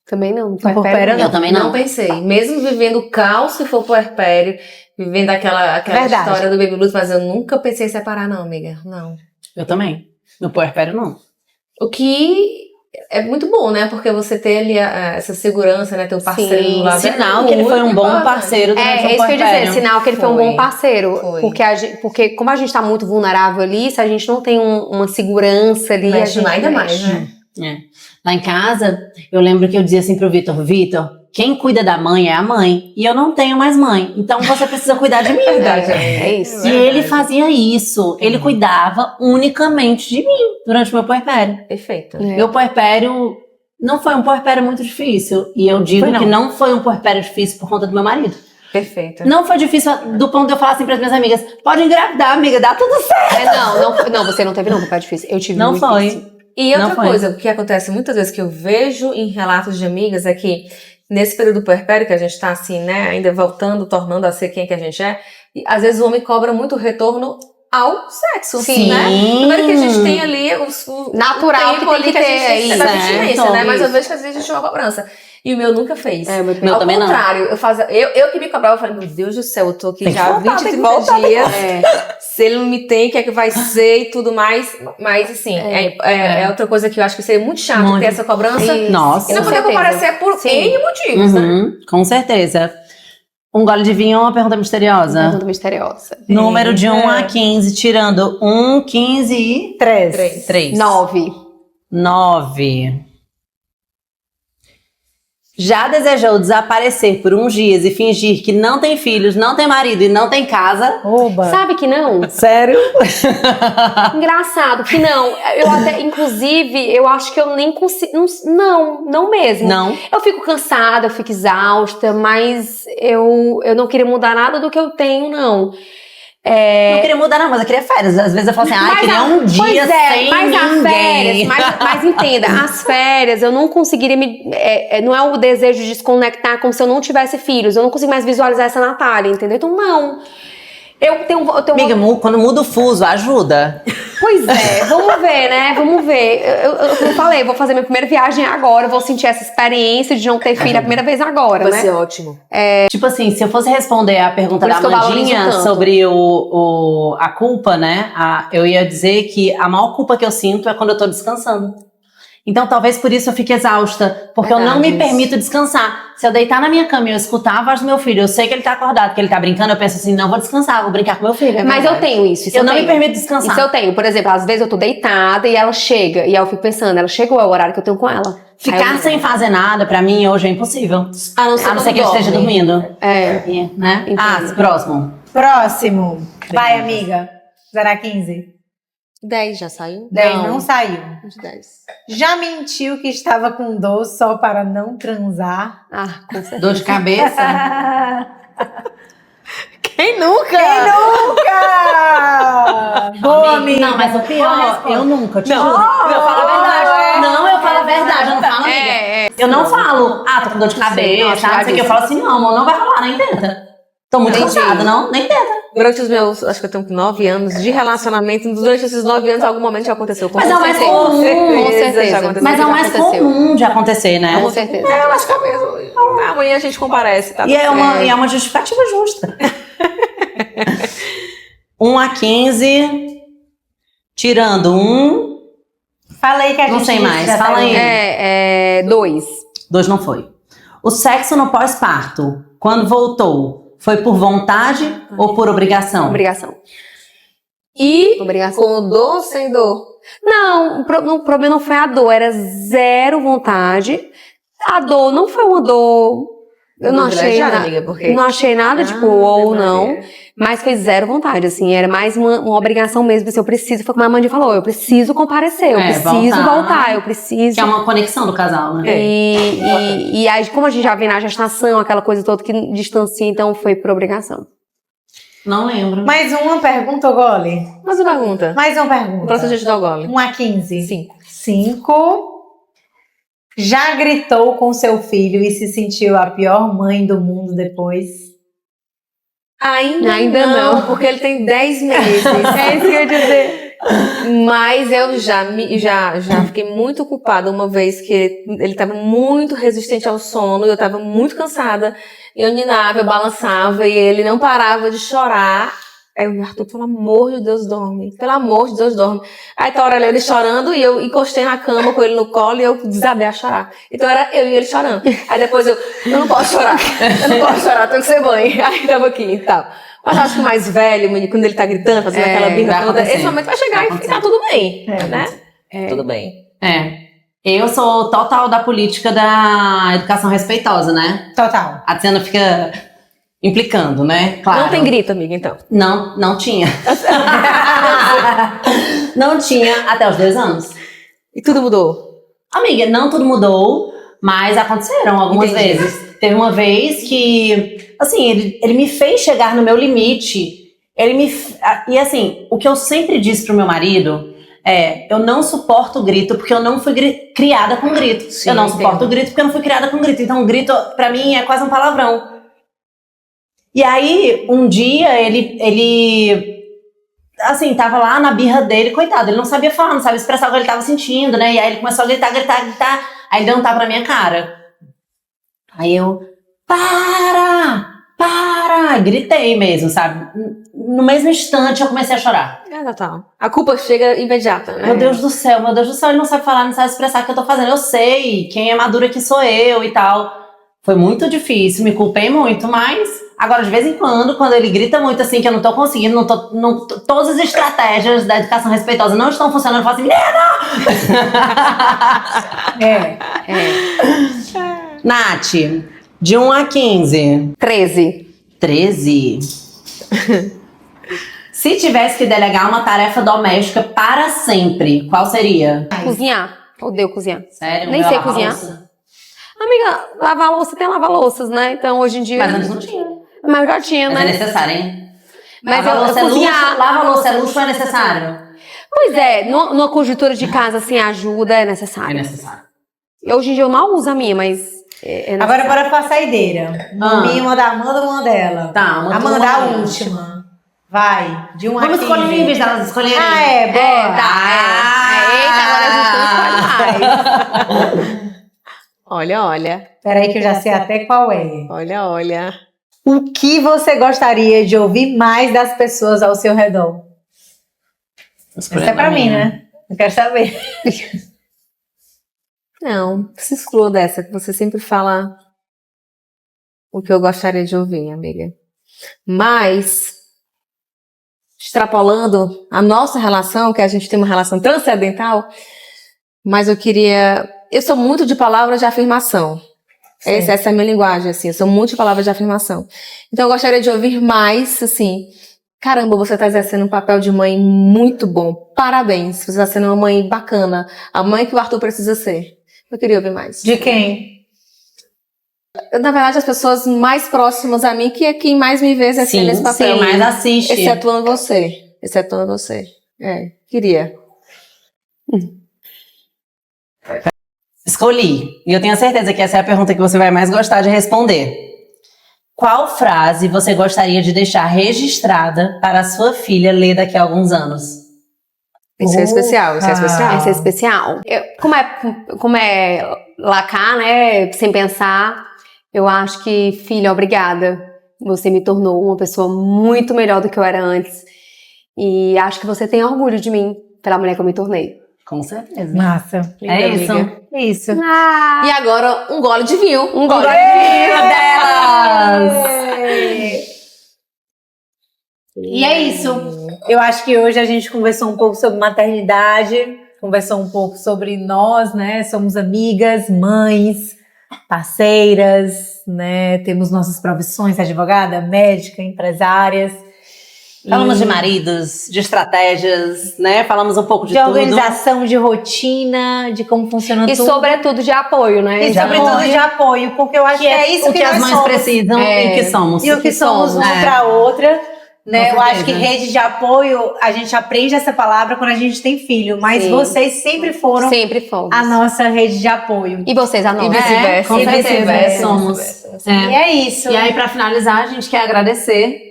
Também não. No puerpério, Eu também Não não. pensei. Mesmo vivendo o caos que for puerpério, vivendo aquela Verdade. história do baby blues, mas eu nunca pensei em separar, não, amiga. Não. Eu também. No puerpério, não. O que é muito bom, né? Porque você ter ali essa segurança, né? Ter um parceiro Sim, do lado. Sinal que ele foi um bom parceiro durante o É isso que eu ia dizer, puerpério. sinal que ele foi um Foi. bom parceiro. Foi. Porque como a gente tá muito vulnerável ali, se a gente não tem uma segurança ali, a Mexe gente ainda mais, mexe. né? É. Lá em casa, eu lembro que eu dizia assim pro Vitor, quem cuida da mãe é a mãe. E eu não tenho mais mãe. Então você precisa cuidar de mim. Verdade, É isso. E ele fazia isso. Ele cuidava unicamente de mim durante o meu puerpério. Perfeito. É. Meu puerpério não foi um puerpério muito difícil. E eu digo Foi não. que não foi um puerpério difícil por conta do meu marido. Perfeito. Não foi difícil do ponto de eu falar assim pras minhas amigas, pode engravidar, amiga, dá tudo certo. Não, você não teve não, papai difícil. Eu tive Não muito foi. difícil. E outra Não foi. coisa que acontece muitas vezes que eu vejo em relatos de amigas é que nesse período puerpério que a gente tá assim, né, ainda voltando, tornando a ser quem que a gente é, e às vezes o homem cobra muito retorno ao sexo, Sim. né? Primeiro que a gente tem ali o Natural tempo que tem ali que que a gente ter, tem que ter da certo, abstinência, né? Mas eu isso. vejo que às vezes a gente tem uma cobrança. E o meu nunca fez. É, o meu Ao também não. contrário, eu que me cobrava, eu falei, meu Deus do céu, eu tô aqui Tem que já há voltar, 20, tem que 30 voltar, dias. Se ele não me tem, o que é que vai ser e tudo mais. Mas, assim, é outra coisa que eu acho que seria muito chato Muito. ter essa cobrança. Isso. Nossa. E não Com poder certeza. comparecer por Sim. N motivos, né? Uhum, com certeza. Um gole de vinho ou uma pergunta misteriosa? Pergunta misteriosa. Número de 1 a 15, tirando 1, 15 e 3. 3. 9. 9. Já desejou desaparecer por uns dias e fingir que não tem filhos, não tem marido e não tem casa? Oba. Sabe que não? Sério? Engraçado que não. Eu até, inclusive, eu acho que eu nem consigo. Não mesmo. Não? Eu fico cansada, eu fico exausta, mas eu não queria mudar nada do que eu tenho, não. Não queria mudar não, mas eu queria férias. Às vezes eu falo assim, Mas queria a- um dia pois sem mas ninguém. as férias, mas entenda, as férias eu não conseguiria não é o desejo de desconectar como se eu não tivesse filhos. Eu não consigo mais visualizar essa Natália, entendeu? Então não. Eu tenho Amiga, quando muda o fuso, ajuda. Pois é, vamos ver, né? Vamos ver. Eu falei, vou fazer minha primeira viagem agora, vou sentir essa experiência de não ter filho a primeira vez agora, Vai né? ser ótimo. Tipo assim, se eu fosse responder a pergunta Por da isso que eu valorizo Amandinha tanto. sobre a culpa, né? Eu ia dizer que a maior culpa que eu sinto é quando eu tô descansando. Então, talvez por isso eu fique exausta, porque eu não me Verdade, permito descansar. Se eu deitar na minha cama e eu escutar a voz do meu filho, eu sei que ele tá acordado, que ele tá brincando, eu penso assim, não vou descansar, vou brincar com meu filho. Mas eu tenho isso. Eu não me permito descansar. Isso eu tenho. Por exemplo, às vezes eu tô deitada e ela chega. E aí eu fico pensando, ela chegou, é o horário que eu tenho com ela. Ficar Aí eu- sem fazer nada, pra mim, hoje é impossível. A não A não ser que ele esteja dormindo. É. Né? Entendo. Próximo. Próximo. Vai, amiga. 0 a 15. 10 já saiu? 10 não saiu. De 10. Já mentiu que estava com dor só para não transar? Ah, com certeza. Dor de cabeça. Quem nunca? Nunca! Boa, amiga. Não, mas o pior, eu nunca, te Não. juro. Eu falo a verdade. Não, eu falo a verdade, eu não falo, amiga. Eu não falo, tô com dor de cabeça, não sei o que. Eu falo assim, não, amor, não vai rolar, nem tenta. Tô muito Entendi. cansada, não, nem tenta. Durante os meus, acho que eu tenho 9 anos de relacionamento, durante esses 9 anos, algum momento já aconteceu. Mas é o mais Com comum, certeza. já aconteceu. Mas é o mais aconteceu. comum de acontecer, né? Com certeza. É, mas amanhã a gente comparece, tá? E é uma justificativa justa. 1 a 15, tirando 1, Falei que a gente Não sei mais, já fala saiu. aí. 2. 2 não foi. O sexo no pós-parto, quando voltou, foi por vontade ou por obrigação? Obrigação. E Obrigação. com dor ou sem dor? Não, o problema não foi a dor, era zero vontade. A dor não foi uma dor. Eu não achei Privilegiada, nada. amiga, porque... Não achei nada, tipo, ou não. Mas foi zero vontade, assim. Era mais uma obrigação mesmo. Assim, eu preciso, foi como a Amandinha falou, eu preciso comparecer, eu preciso voltar, eu preciso. Que é uma conexão do casal, né? E aí, como a gente já vem na gestação, aquela coisa toda que distancia, então foi por obrigação. Não lembro. Mais uma pergunta, Gole? Mais uma pergunta. Mais uma O próximo a pergunta. gente dá o gole. 1 a 15. 5. 5. Já gritou com seu filho e se sentiu a pior mãe do mundo depois? Ainda Ainda não. porque ele tem 10 meses. É isso que eu ia dizer. Mas eu já fiquei muito culpada uma vez que ele estava muito resistente ao sono, eu estava muito cansada, eu ninava, eu balançava e ele não parava de chorar. Aí eu, Arthur, pelo amor de Deus, dorme. Pelo amor de Deus, dorme. Aí tá hora ele chorando e eu encostei na cama com ele no colo e eu desabei a chorar. Então era eu e ele chorando. Aí depois eu não posso chorar. Eu não posso chorar, tenho que ser mãe. Aí tava aqui e tal. Mas acho que o mais velho, menino, quando ele tá gritando, fazendo aquela birra toda, esse momento vai chegar e tá tudo bem, né? Tudo bem. Eu sou total da política da educação respeitosa, né? Total. A Tiziana fica implicando, né? Claro. Não tem grito, amiga, então. Não tinha. Não tinha até os 2 anos. E tudo mudou. Amiga, não tudo mudou, mas aconteceram algumas vezes. Teve uma vez que, assim, ele me fez chegar no meu limite. E assim, o que eu sempre disse pro meu marido eu não suporto o grito porque eu não fui criada com grito. Sim, eu não suporto o grito porque eu não fui criada com grito. Então o grito, pra mim, é quase um palavrão. E aí, um dia, ele assim, tava lá na birra dele, coitado, ele não sabia falar, não sabia expressar o que ele tava sentindo, né? E aí ele começou a gritar. Aí ele deu um tapa na minha cara. Aí eu, para! Gritei mesmo, sabe? No mesmo instante eu comecei a chorar. Natal. A culpa chega imediata, né? Meu Deus do céu, ele não sabe falar, não sabe expressar o que eu tô fazendo. Eu sei, quem é madura aqui sou eu e tal. Foi muito difícil, me culpei muito, mas agora de vez em quando ele grita muito assim, que eu não tô conseguindo, todas as estratégias da educação respeitosa não estão funcionando, eu falo assim, Nath, de 1 a 15. 13. 13. Se tivesse que delegar uma tarefa doméstica para sempre, qual seria? Cozinhar. Odeio cozinhar. Sério? Nem sei lavar cozinhar. louça? Amiga, lavar louça tem lava-louças, né? Então hoje em dia. Mas antes não tinha. Mas já tinha, Mas né? é necessário, hein? Mas Lava louça é luxo, cozinhar. lava louça é luxo ou é necessário? Pois é, numa conjuntura de casa, assim, ajuda é É necessário. necessário. Hoje em dia eu mal uso a minha, mas. Agora bora pra saideira. Uma da Amanda, uma dela. Tá, uma Amanda, tua, a uma última. Vai, de 1 a 15. Vamos escolher em vez delas escolherem. Bora. Eita, agora a gente não escolhe mais. Olha. Peraí que eu já sei até qual é. Olha. O que você gostaria de ouvir mais das pessoas ao seu redor? Essa é pra mim, né? Eu quero saber. Não, se exclua dessa, que você sempre fala o que eu gostaria de ouvir, amiga. Mas, extrapolando a nossa relação, que a gente tem uma relação transcendental, mas eu sou muito de palavras de afirmação. Essa é a minha linguagem, assim, eu sou muito de palavras de afirmação. Então eu gostaria de ouvir mais, assim, caramba, você está exercendo um papel de mãe muito bom, parabéns, você está sendo uma mãe bacana, a mãe que o Arthur precisa ser. Eu queria ouvir mais. De quem? Na verdade, as pessoas mais próximas a mim, que é quem mais me vê exercendo esse papel. Sim, mais assiste. Excetuando você. Queria. Escolhi. E eu tenho a certeza que essa é a pergunta que você vai mais gostar de responder. Qual frase você gostaria de deixar registrada para a sua filha ler daqui a alguns anos? Isso é especial. Essa é especial. Como é lacar, né? Sem pensar, eu acho que, filha, obrigada. Você me tornou uma pessoa muito melhor do que eu era antes. E acho que você tem orgulho de mim, pela mulher que eu me tornei. Com certeza. Massa. É isso. É isso. E agora, um gole de vinho. Um gole de vinho delas! E é isso. Eu acho que hoje a gente conversou um pouco sobre maternidade, conversou um pouco sobre nós, né? Somos amigas, mães, parceiras, né? Temos nossas profissões, advogada, médica, empresárias. Falamos de maridos, de estratégias, né? Falamos um pouco de tudo. Organização, de rotina, de como funciona E tudo. sobretudo de apoio, né? E sobretudo de apoio, porque eu acho que é isso o que as nós mães somos. precisam e o que somos. E o que somos uma para outra. Né? Eu acho que certeza. rede de apoio, a gente aprende essa palavra quando a gente tem filho, mas Sim. vocês sempre foram Sempre fomos. a nossa rede de apoio. E vocês a nossa. E vice-versa. Com E certeza, vice-versa. somos. E é isso. E aí, pra finalizar, a gente quer agradecer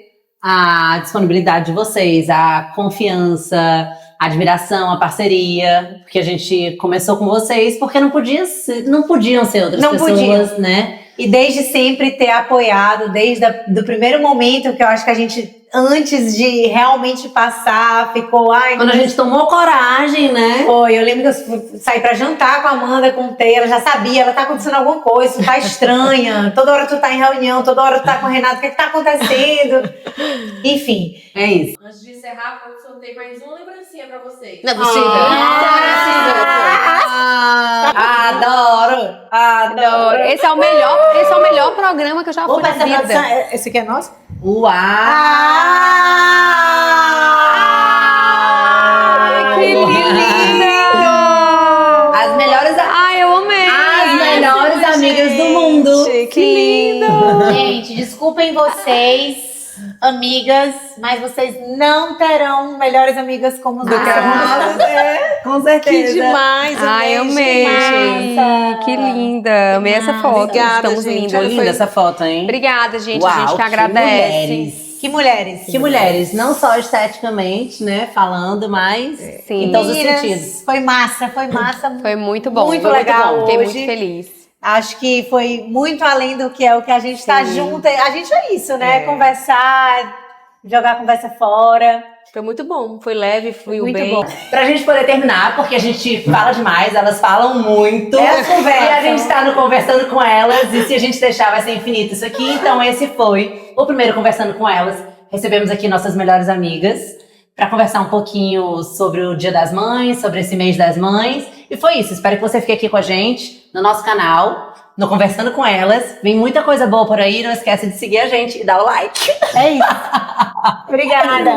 a disponibilidade de vocês, a confiança, admiração, a parceria, porque a gente começou com vocês, porque não podiam ser outras Não pessoas, podiam. né? E desde sempre ter apoiado, desde do primeiro momento que eu acho que a gente, antes de realmente passar, ficou... Ai, Quando a gente tomou coragem, né? Foi, eu lembro que eu saí pra jantar com a Amanda, contei, ela já sabia, ela tá acontecendo alguma coisa, tu tá estranha, toda hora tu tá em reunião, toda hora tu tá com o Renato, o que que tá acontecendo? Enfim. É isso. Antes de encerrar, eu soltei mais uma lembrancinha pra vocês. Não é possível. Adoro! Adoro. Esse é o melhor programa que eu já fui Opa, na vida. esse aqui é nosso? Uau! Que linda! As melhores, Ai, eu amei. as melhores amigas do mundo. Que lindo! Gente, desculpem vocês, amigas, mas vocês não terão melhores amigas como as Com Que certeza. demais, Ai, amei, gente. massa. Que linda. Amei essa foto. Obrigada, Estamos gente. Ficou lindas. linda essa foto, hein? Obrigada, gente. Uau, A gente que que agradece. mulheres. Que mulheres. Que mulheres, não só esteticamente, né, falando, mas Sim. em todos os Meninas, sentidos. Foi massa, foi massa. Foi muito bom. Muito Foi legal bom. Fiquei hoje. muito feliz. Acho que foi muito além do que é o que a gente tá Sim. junto. A gente é isso, né? Conversar, jogar a conversa fora. Foi muito bom. Foi leve, fluiu Muito bem. bom. Pra gente poder terminar, porque a gente fala demais, elas falam muito. Elas conversam. E a gente tá conversando com elas, e se a gente deixar vai ser infinito isso aqui. Então esse foi o primeiro Conversando com Elas. Recebemos aqui nossas melhores amigas pra conversar um pouquinho sobre o Dia das Mães, sobre esse mês das mães. E foi isso, espero que você fique aqui com a gente no nosso canal, no Conversando com Elas. Vem muita coisa boa por aí, não esquece de seguir a gente e dar o like. É isso. Obrigada.